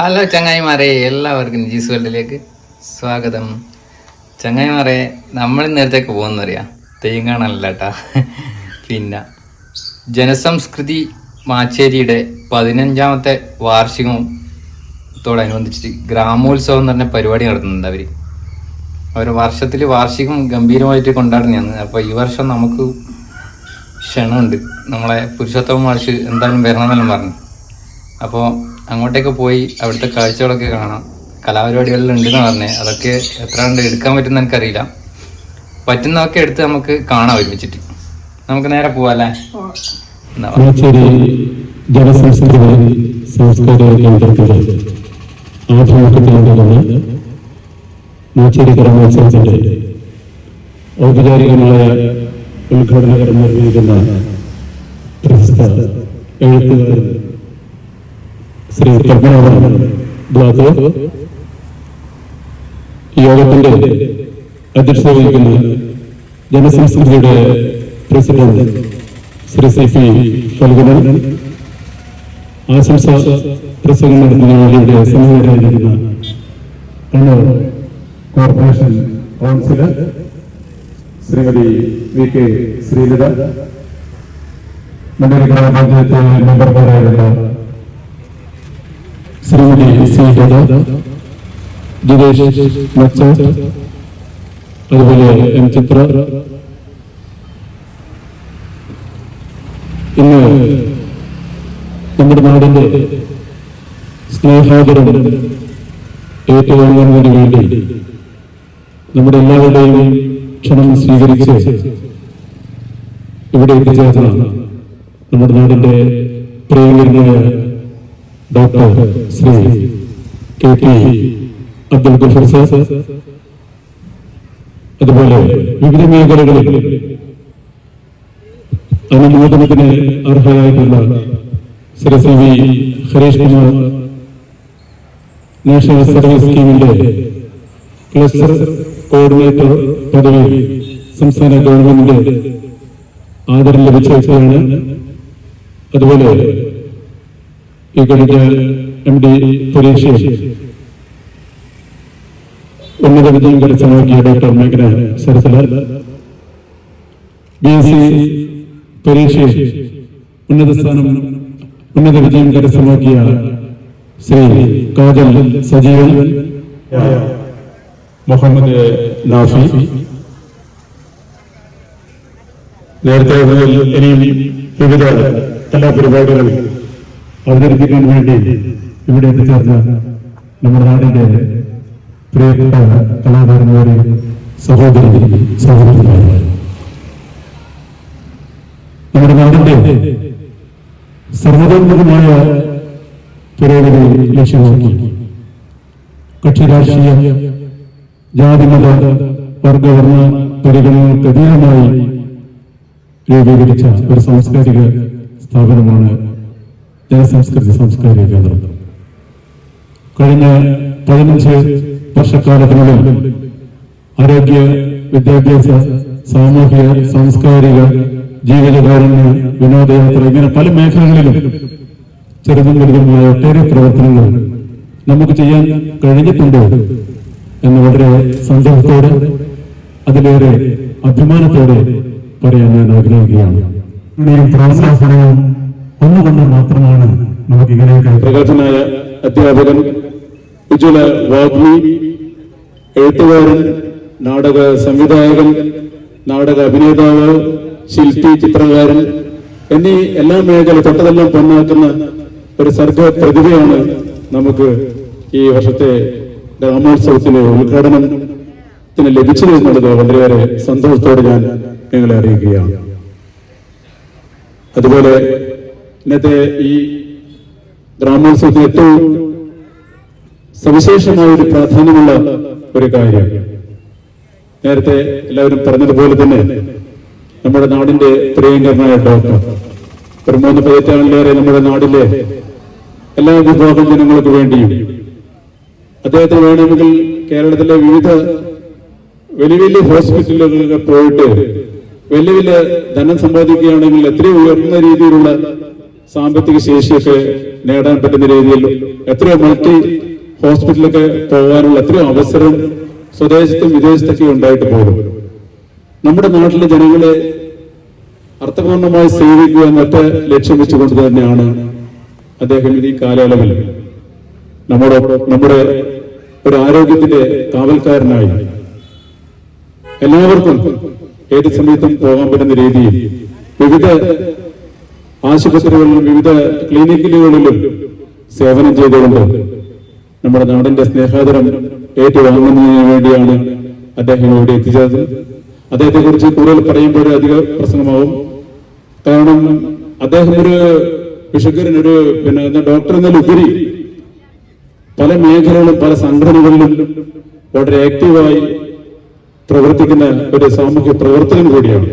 Hello ചങ്ങായിമാരെ, എല്ലാവർക്കും ജീസ് വേൾഡിലേക്ക് സ്വാഗതം. ചങ്ങായിമാരെ, നമ്മൾ നേരത്തേക്ക് പോകുന്നറിയാം തെയ്യങ്ങാണല്ല കേട്ടാ. പിന്നെ ജനസംസ്കൃതി മാച്ചേരിയുടെ 15ാമത്തെ വാർഷികത്തോടനുബന്ധിച്ചിട്ട് ഗ്രാമോത്സവം എന്ന് പറഞ്ഞ പരിപാടി നടത്തുന്നുണ്ട്. അവർ വർഷത്തിൽ വാർഷികം ഗംഭീരമായിട്ട് കൊണ്ടാടുന്നതാണ്. അപ്പോൾ ഈ വർഷം നമുക്ക് ക്ഷണമുണ്ട്. നമ്മളെ പുരുഷോത്തമ മാഷ് എന്തായാലും വരണമെന്നെല്ലാം പറഞ്ഞു. അപ്പോൾ അങ്ങോട്ടേക്ക് പോയി അവിടുത്തെ കാഴ്ചകളൊക്കെ കാണാം. കലാപരിപാടികളിൽ ഉണ്ടെന്ന് പറഞ്ഞേ, അതൊക്കെ എത്ര കണ്ട് എടുക്കാൻ പറ്റുന്ന എനിക്കറിയില്ല. പറ്റുന്നതൊക്കെ എടുത്ത് നമുക്ക് കാണാം ഒരുമിച്ചിട്ട്. നമുക്ക് നേരെ പോവാല്ലേ? ജനസംസ്കൃതി സാംസ്കാരിക കേന്ദ്രത്തിന്റെ ആഭിമുഖ്യത്തിലുള്ള മാച്ചേരി ഗ്രാമോത്സവത്തിന്റെ ഔപചാരികമായ ഉദ്ഘാടന കർമ്മം നിർവഹിക്കുന്ന പ്രശസ്ത എഴുത്തുകാരൻ ശ്രീ പത്മനാഭൻ ബ്ലാത്തൂർ, യോഗത്തിന്റെ അധ്യക്ഷത വഹിക്കുന്ന ജനസംസ്കൃതിയുടെ പ്രസിഡന്റ് ശ്രീ സി ഫൽഗുനൻ, ആശംസ പ്രസംഗം നടത്തുന്ന വേദിയുടെ സന്നിഹിതരായിരിക്കുന്ന Kannur corporation councillor Shrimati V K Sreelatha, മണ്ഡല ഗ്രാമപഞ്ചായത്ത് മെമ്പർമാരായിരുന്ന ശ്രീമതി സി ലത, ജിതേഷ് മച്ച, അതുപോലെ എം ചിത്ര, ഇന്ന് നമ്മുടെ നാടിന്റെ സ്നേഹാദരം ഏറ്റുവാങ്ങുന്നതിന് വേണ്ടി നമ്മുടെ എല്ലാവരുടെയും ക്ഷണം സ്വീകരിച്ച് ഇവിടെ എത്തിച്ചേർന്ന നമ്മുടെ നാടിന്റെ പ്രിയങ്കരനായ doctor Shri K P Abdul Gafoor sir, അതുപോലെ വിവിധ മേഖലകളിൽ അനുമോദനത്തിന് അർഹരായിട്ടുള്ള Shri C V Harish Kumar, national service സ്കീമിന്റെ ക്ലസ്റ്റർ കോർഡിനേറ്റർ പദവി സംസ്ഥാന ഗവൺമെന്റിന്റെ ആദരം ലഭിച്ച വ്യക്തിയാണ്. അതുപോലെ ഈ കഴിഞ്ഞ MD പരീക്ഷ ഉന്നത വിജയം കരസ്ഥമാക്കിയ ഡോക്ടർ മേഘന സരസലാൽ, BSc പരീക്ഷ ഉന്നത വിജയം കരസ്ഥമാക്കിയ ശ്രീ കാജൽ സജീവൻ, മുഹമ്മദ് നാഫി, നേരത്തെ ഇനിയും വിവിധ കലാപരിപാടികൾ അവതരിപ്പിക്കാൻ വേണ്ടി ഇവിടെ എത്തിച്ചേർന്ന നമ്മുടെ നാടിന്റെ പ്രിയപ്പെട്ട കലാകാരന്മാരെ, സഹോദരന്മാരെ, നമ്മുടെ നാടിന്റെ സർവതോന്മുഖമായ പുരോഗതി ലക്ഷ്യമാക്കി കക്ഷി രാഷ്ട്രീയ ജാതിമത വർഗവർണ്ണ പരിഗണനകൾക്ക് അതീതമായി രൂപീകരിച്ച ഒരു സാംസ്കാരിക സ്ഥാപനമാണ് ജനസംസ്കൃതി സാംസ്കാരിക കേന്ദ്രം. കഴിഞ്ഞ 15 വർഷക്കാലത്തിനുള്ളിൽ ആരോഗ്യ, വിദ്യാഭ്യാസ, സാമൂഹിക, സാംസ്കാരിക, ജീവിതകാരുണ്യ, വിനോദയാത്ര, ഇങ്ങനെ പല മേഖലകളിലും ചെറുതും വലുതുമായ ഒട്ടേറെ പ്രവർത്തനങ്ങൾ നമുക്ക് ചെയ്യാൻ കഴിഞ്ഞിട്ടുണ്ട് എന്ന് വളരെ സന്തോഷത്തോടെ, അതിലേറെ അഭിമാനത്തോടെ പറയാൻ ഞാൻ ആഗ്രഹിക്കുകയാണ്. പ്രോത്സാഹനവും ഒന്നുകൊണ്ട് മാത്രമാണ് നമുക്ക് ഇങ്ങനെയൊക്കെ. പ്രഗത്ഭനായ അധ്യാപകൻ, ഉജ്ജ്വല വാഗ്മി, എഴുത്തുകാരൻ, നാടക സംവിധായകൻ, നാടക അഭിനേതാവ്, ശില്പി, ചിത്രകാരൻ എന്നീ എല്ലാ മേഖല തൊട്ടതെല്ലാം പൊന്നാക്കുന്ന ഒരു സർഗ പ്രതിഭയാണ് നമുക്ക് ഈ വർഷത്തെ ഗ്രാമോത്സവത്തിന് ഉദ്ഘാടനത്തിന് ലഭിച്ചത് എന്നുള്ളത് വളരെയേറെ സന്തോഷത്തോടെ ഞാൻ നിങ്ങളെ അറിയിക്കുകയാണ്. അതുപോലെ ഇന്നത്തെ ഈ ഗ്രാമോത്സവത്തിന് ഏറ്റവും സവിശേഷമായ ഒരു പ്രാധാന്യമുള്ള ഒരു കാര്യം, നേരത്തെ എല്ലാവരും പറഞ്ഞതുപോലെ തന്നെ നമ്മുടെ നാടിന്റെ പ്രിയങ്കരനായ ഡോക്ടർ ഒരു 3 പതിറ്റാണ്ടിലേറെ നമ്മുടെ നാടിലെ എല്ലാ വിഭാഗം ജനങ്ങൾക്ക് വേണ്ടിയും അദ്ദേഹത്തിന് വേണമെങ്കിൽ കേരളത്തിലെ വിവിധ വലിയ വലിയ ഹോസ്പിറ്റലുകളിലൊക്കെ പോയിട്ട് വലിയ വലിയ ധനം സമ്പാദിക്കുകയാണെങ്കിൽ എത്രയും ഉയർന്ന രീതിയിലുള്ള സാമ്പത്തിക ശേഷിയൊക്കെ നേടാൻ പറ്റുന്ന രീതിയിൽ എത്രയോ മൾട്ടി ഹോസ്പിറ്റലൊക്കെ പോകാനുള്ള എത്രയോ അവസരം സ്വദേശത്തും വിദേശത്തൊക്കെ ഉണ്ടായിട്ട് പോകും. നമ്മുടെ നാട്ടിലെ ജനങ്ങളെ അർത്ഥപൂർണമായി സേവിക്കുക എന്നൊറ്റ ലക്ഷ്യം വെച്ചുകൊണ്ട് തന്നെയാണ് അദ്ദേഹം ഈ കാലയളവിൽ നമ്മുടെ ഒരു ആരോഗ്യത്തിന്റെ കാവൽക്കാരനായി എല്ലാവർക്കും ഏത് സമയത്തും പോകാൻ പറ്റുന്ന രീതിയിൽ വിവിധ ആശുപത്രികളിലും വിവിധ ക്ലിനിക്കുകളിലും സേവനം ചെയ്തുകൊണ്ട് നമ്മുടെ നാടിന്റെ സ്നേഹാദരം ഏറ്റുവാങ്ങുന്നതിന് വേണ്ടിയാണ് അദ്ദേഹം ഇവിടെ എത്തിച്ചത്. അദ്ദേഹത്തെ കുറിച്ച് കൂടുതൽ പറയുമ്പോൾ അധിക പ്രസംഗമാവും. കാരണം അദ്ദേഹം ഒരു വിശുദ്ധൻ, ഒരു ഡോക്ടർ എന്നതിലുപരി പല മേഖലകളിലും പല സംഘടനകളിലും വളരെ ആക്റ്റീവായി പ്രവർത്തിക്കുന്ന ഒരു സാമൂഹ്യ പ്രവർത്തകൻ കൂടിയാണ്.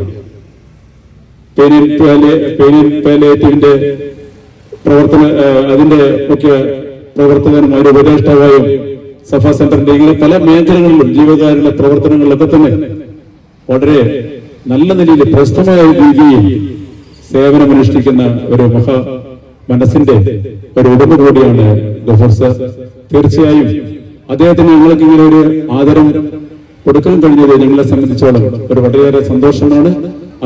പാലിയേറ്റീവിന്റെ അതിന്റെ മുഖ്യ പ്രവർത്തകനും ഒരു ഉപദേഷ്ടാവായും സഫ സെന്ററിന്റെ ഇങ്ങനെ പല മേഖലകളിലും ജീവകാരുണ്യ പ്രവർത്തനങ്ങളിലൊക്കെ തന്നെ വളരെ നല്ല നിലയിൽ പ്രശസ്തമായ രീതിയിൽ സേവനമനുഷ്ഠിക്കുന്ന ഒരു മനസ്സിന്റെ ഒരു ഉടമ കൂടിയാണ് ഗഫൂർ സർ. തീർച്ചയായും അദ്ദേഹത്തിന് ഞങ്ങൾക്ക് ഇങ്ങനെ ഒരു ആദരം കൊടുക്കാൻ കഴിഞ്ഞത് ഞങ്ങളെ സംബന്ധിച്ചോളം ഒരു വളരെയേറെ സന്തോഷമാണ്,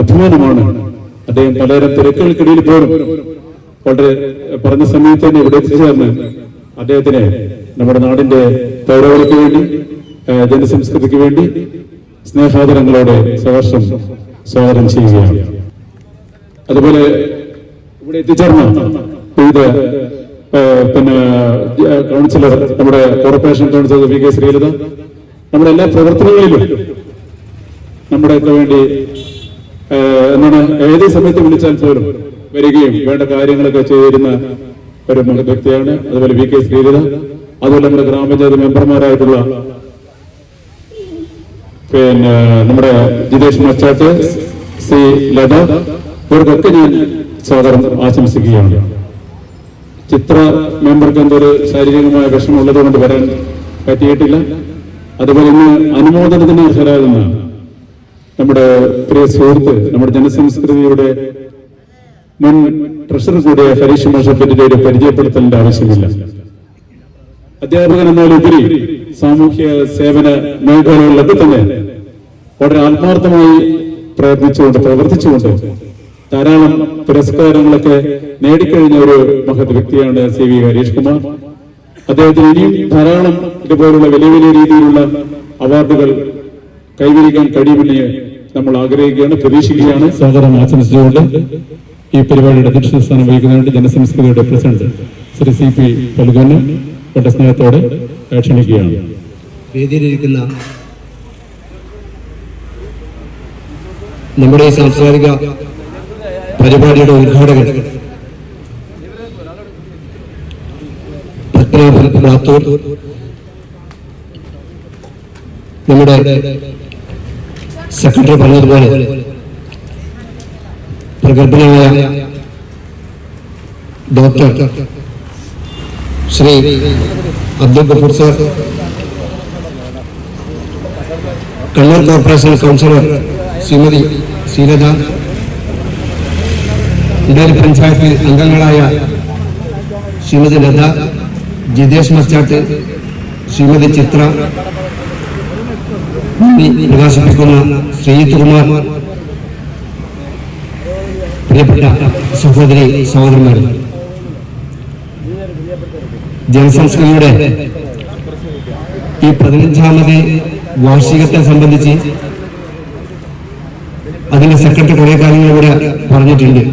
അഭിമാനമാണ്. അദ്ദേഹം പലതരം തിരക്കുകൾക്കിടയിൽ പോലും വളരെ പറഞ്ഞ സമയത്ത് തന്നെ ഇവിടെ എത്തിച്ചേർന്ന് അദ്ദേഹത്തിന് നമ്മുടെ നാടിന്റെ പൗരവർക്ക് വേണ്ടി, ജനസംസ്കൃതിക്ക് വേണ്ടി സ്നേഹാദരങ്ങളോടെ സഹർഷം സ്വാഗതം ചെയ്യുകയാണ്. അതുപോലെ ഇവിടെ എത്തിച്ചേർന്ന വിവിധ കൗൺസിലർ, നമ്മുടെ corporation councillor V K Sreelatha, നമ്മുടെ എല്ലാ പ്രവർത്തനങ്ങളിലും നമ്മുടെയൊക്കെ വേണ്ടി ഏത് സമയത്ത് വിളിച്ചാൽ പോലും വരികയും വേണ്ട കാര്യങ്ങളൊക്കെ ചെയ്തിരുന്ന ഒരു വ്യക്തിയാണ്. അതുപോലെ വി കെ ശ്രീലത, അതുപോലെ നമ്മുടെ ഗ്രാമപഞ്ചായത്ത് മെമ്പർമാരായിട്ടുള്ള നമ്മുടെ ജിതേഷ് മച്ചാട്ട്, സി ലത, ഇവർക്കൊക്കെ ഞാൻ സ്വാഗതം ആശംസിക്കുകയാണ്. ചിത്ര മെമ്പർക്ക് എന്തൊരു ശാരീരികമായ വിഷമം ഉള്ളതുകൊണ്ട് വരാൻ പറ്റിയിട്ടില്ല. അതുപോലെ ഇന്ന് അനുമോദനത്തിന് അർഹരാകുന്ന നമ്മുടെ പ്രിയ സുഹൃത്ത്, നമ്മുടെ ജനസംസ്കൃതിയുടെ മുൻ ട്രഷറർ കൂടിയ ഹരീഷ് മാഷപ്പറ്റിന്റെ ഒരു പരിചയപ്പെടുത്തലിന്റെ ആവശ്യമില്ല. അധ്യാപകൻ എന്നാലുപരി സാമൂഹ്യ സേവന മേഖലകളിലൊക്കെ തന്നെ വളരെ ആത്മാർത്ഥമായി പ്രവർത്തിച്ചുകൊണ്ട് ധാരാളം പുരസ്കാരങ്ങളൊക്കെ നേടിക്കഴിഞ്ഞ ഒരു മഹത് വ്യക്തിയാണ് സി വി ഹരീഷ് കുമാർ. അദ്ദേഹത്തിന് ഇനിയും ധാരാളം ഇതുപോലുള്ള വലിയ വലിയ രീതിയിലുള്ള അവാർഡുകൾ കൈവരിക്കാൻ കഴിയുമെന്ന് നമ്മൾ ആഗ്രഹിക്കുകയാണ്, പ്രതീക്ഷിക്കുകയാണ്. സ്വാഗതം ആശംസിച്ചുകൊണ്ട് ഈ പരിപാടിയുടെ അധ്യക്ഷ സ്ഥാനം വഹിക്കുന്നതിന് ജനസംസ്കൃതിയുടെ പ്രസിഡന്റ് ശ്രീ സി പി പലുകന് വളരെ സ്നേഹത്തോടെ ക്ഷണിക്കുകയാണ്. വേദിയിലിരിക്കുന്ന നമ്മുടെ ഈ സാംസ്കാരിക പരിപാടിയുടെ ഉദ്ഘാടകൻ പത്മനാഭൻ റാത്തൂർ, നമ്മുടെ സെക്രട്ടറി പറഞ്ഞതുപോലെ പ്രഗത്ഭനായ doctor Shri Abdul Gafoor sir, Kannur corporation councillor Shrimati Sreelatha, Idoor panchayat അംഗങ്ങളായ ശ്രീമതി ലത, ജിതേഷ് മച്ചാട്ട്, ശ്രീമതി ചിത്ര, പ്രകാശിപ്പിക്കുന്ന ശ്രീജിത്ത് കുമാർ, പ്രിയപ്പെട്ട സഹോദരി സഹോദരന്മാർ, ജനസംസ്കൃതിയുടെ ഈ 15ാമത് വാർഷികത്തെ സംബന്ധിച്ച് അതിന്റെ സെക്രട്ടറി കുറെ കാര്യങ്ങൾ ഇവിടെ പറഞ്ഞിട്ടുണ്ട്.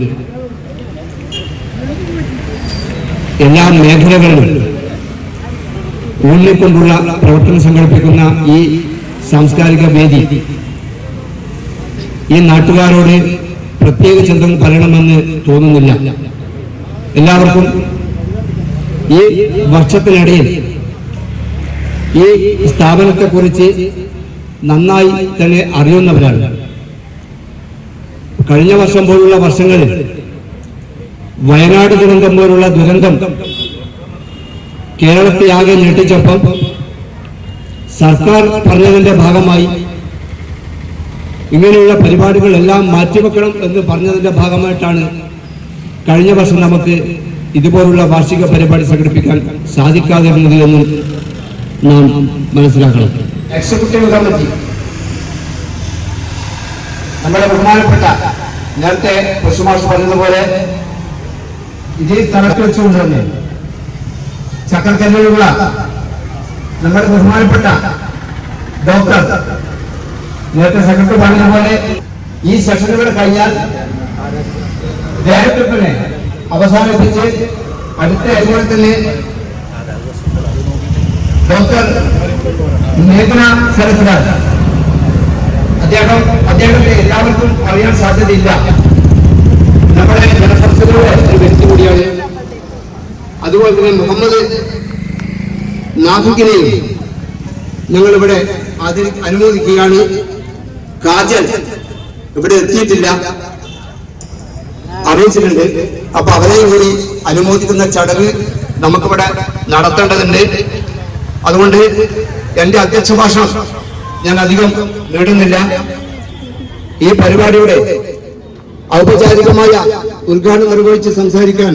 എല്ലാ മേഖലകളിലും ഊന്നിക്കൊണ്ടുള്ള പ്രവർത്തനം സംഘടിപ്പിക്കുന്ന ഈ സാംസ്കാരിക വേദി ഈ നാട്ടുകാരോട് പ്രത്യേകിച്ച് എന്തും പറയണമെന്ന് തോന്നുന്നില്ല. എല്ലാവർക്കും ഈ വർഷത്തിനിടയിൽ ഈ സ്ഥാപനത്തെക്കുറിച്ച് നന്നായി തന്നെ അറിയുന്നവരാണ്. കഴിഞ്ഞ വർഷം പോലുള്ള വർഷങ്ങളിൽ വയനാട് ദുരന്തം പോലുള്ള ദുരന്തം കേരളത്തെ ആകെ ഞെട്ടിച്ചപ്പം സർക്കാർ പറഞ്ഞതിന്റെ ഭാഗമായി ഇങ്ങനെയുള്ള പരിപാടികളെല്ലാം മാറ്റിവെക്കണം എന്ന് പറഞ്ഞതിന്റെ ഭാഗമായിട്ടാണ് കഴിഞ്ഞ വർഷം നമുക്ക് ഇതുപോലുള്ള വാർഷിക പരിപാടി സംഘടിപ്പിക്കാൻ സാധിക്കാതിരുന്നത് എന്നും നാം മനസ്സിലാക്കണം. എക്സിക്യൂട്ടീവ് കമ്മിറ്റി നമ്മുടെ ബഹുമാനപ്പെട്ട നേരത്തെ പശുമാഷ് പറഞ്ഞതുപോലെ ഇതേ സ്ഥലത്ത് വെച്ചുകൊണ്ട് തന്നെ ചക്കരക്കല്ലിലുള്ള നമ്മുടെ ബഹുമാനപ്പെട്ട ഡോക്ടർ നേരത്തെ സെക്രട്ടറി പറഞ്ഞതുപോലെ ഈ സെഷനുകൾ കഴിഞ്ഞാൽ ഡയറക്ടറിനെ അവസാനിപ്പിച്ച് അടുത്ത അതുപോലെ തന്നെ ഡോക്ടർ മേഘന സരസ്വരാജ് അദ്ദേഹത്തെ എല്ലാവർക്കും അറിയാൻ സാധ്യതയില്ല. നമ്മുടെ ജനസംഘടനയുടെ ഒരു വ്യക്തി കൂടിയാണ്. അതുപോലെ തന്നെ മുഹമ്മദ് നാഫിക്കിനെയും ഞങ്ങളിവിടെ അനുമോദിക്കുകയാണ്. കാജൽ ഇവിടെ എത്തിയിട്ടില്ല, അറിയിച്ചിട്ടുണ്ട്. അപ്പൊ അവരെയും കൂടി അനുമോദിക്കുന്ന ചടങ്ങ് നമുക്കിവിടെ നടത്തേണ്ടതുണ്ട്. അതുകൊണ്ട് എന്റെ അധ്യക്ഷ ഭാഷണം ഞാൻ അധികം നേടുന്നില്ല. ഈ പരിപാടിയുടെ ഔപചാരികമായ ഉദ്ഘാടനം നിർവഹിച്ച് സംസാരിക്കാൻ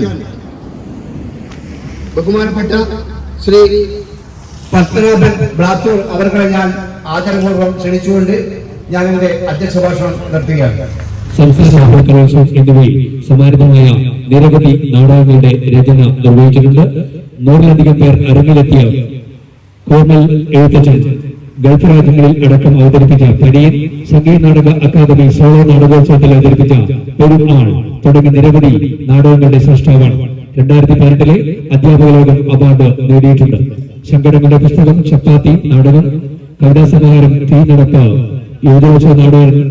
ബഹുമാനപ്പെട്ട ശ്രീ പത്മനാഭൻ ബ്ലാത്തൂർ അവർകളെ ഞാൻ ആദരപൂർവ്വം ക്ഷണിച്ചുകൊണ്ട് ഞാൻ എന്റെ അധ്യക്ഷ ഭാഷണം നടത്തുകയാണ്. സംസ്ഥാന സാഹിത്യ കലോത്സവം എന്നിവയിൽ സമാനമായ നിരവധി നാടകങ്ങളുടെ രചന നിർവഹിച്ചിട്ടുണ്ട്. 100-ലധികം പേർ അരങ്ങിലെത്തിയ കോമൽ എഴുത്തച്ഛൻ ഗൾഫ് രാജ്യങ്ങളിൽ അടക്കം അവതരിപ്പിച്ച പടിയൻ, സംഗീത നാടക അക്കാദമി സോളോ നാടകോത്സവത്തിൽ അവതരിപ്പിച്ച പെരുമാൾ തുടങ്ങിയ നിരവധി നാടകങ്ങളുടെ സൃഷ്ടാവാണ്. 2018 അധ്യാപക ലോകം അവാർഡ് നേടിയിട്ടുണ്ട്. ശങ്കരങ്ങളുടെ പുസ്തകം, ചപ്പാത്തി നാടകം, കവിതാ സമാഹാരം, തീ നടപ്പ്, യുവജോത്സവ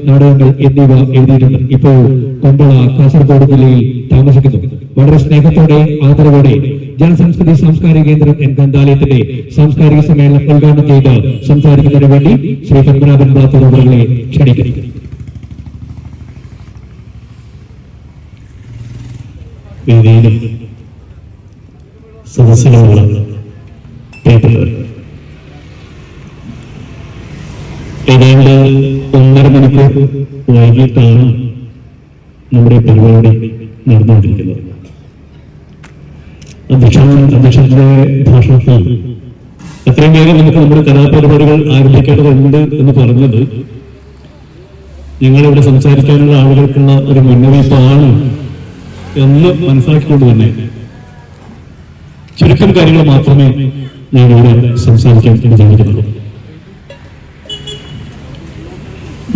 നാടകങ്ങൾ എന്നിവ എഴുതിയിട്ടുണ്ട്. ഇപ്പോൾ കൊണ്ടള കാസർഗോഡ് ജില്ലയിൽ താമസിക്കുന്നു. വളരെ സ്നേഹത്തോടെ ആദരവോടെ ജനസംസ്കൃതി സാംസ്കാരിക കേന്ദ്രം എൻ ഗന്ധാലയത്തിന്റെ സാംസ്കാരിക സമ്മേളനം ഉദ്ഘാടനം ചെയ്ത് സംസാരിക്കുന്നതിന് വേണ്ടി ശ്രീ പത്മനാഭൻ ബ്ലാത്തൂർ അവരെ ക്ഷണിക്കുന്നു. വേദിയിലും സദസ്സിലുമുള്ള പ്രിയപ്പെട്ടവർ, ഏതാണ്ട് 1.5 മണിക്കൂർ വൈകിട്ടാണ് നമ്മുടെ പരിപാടി നടന്നുകൊണ്ടിരിക്കുന്നത്. അധ്യക്ഷന്റെ ഭാഷണത്തിൽ എത്രയും വേഗം നമുക്ക് നമ്മുടെ കലാപരിപാടികൾ ആരംഭിക്കേണ്ടതുണ്ട് എന്ന് പറഞ്ഞത് ഞങ്ങളിവിടെ സംസാരിക്കാനുള്ള ആളുകൾക്കുള്ള ഒരു മുന്നറിയിപ്പാണ് എന്ന് മനസ്സിലാക്കിക്കൊണ്ട് തന്നെ ചുരുക്കം കാര്യങ്ങൾ മാത്രമേ ഞാൻ ഇവിടെ സംസാരിക്കാൻ വിചാരിക്കുന്നുള്ളൂ.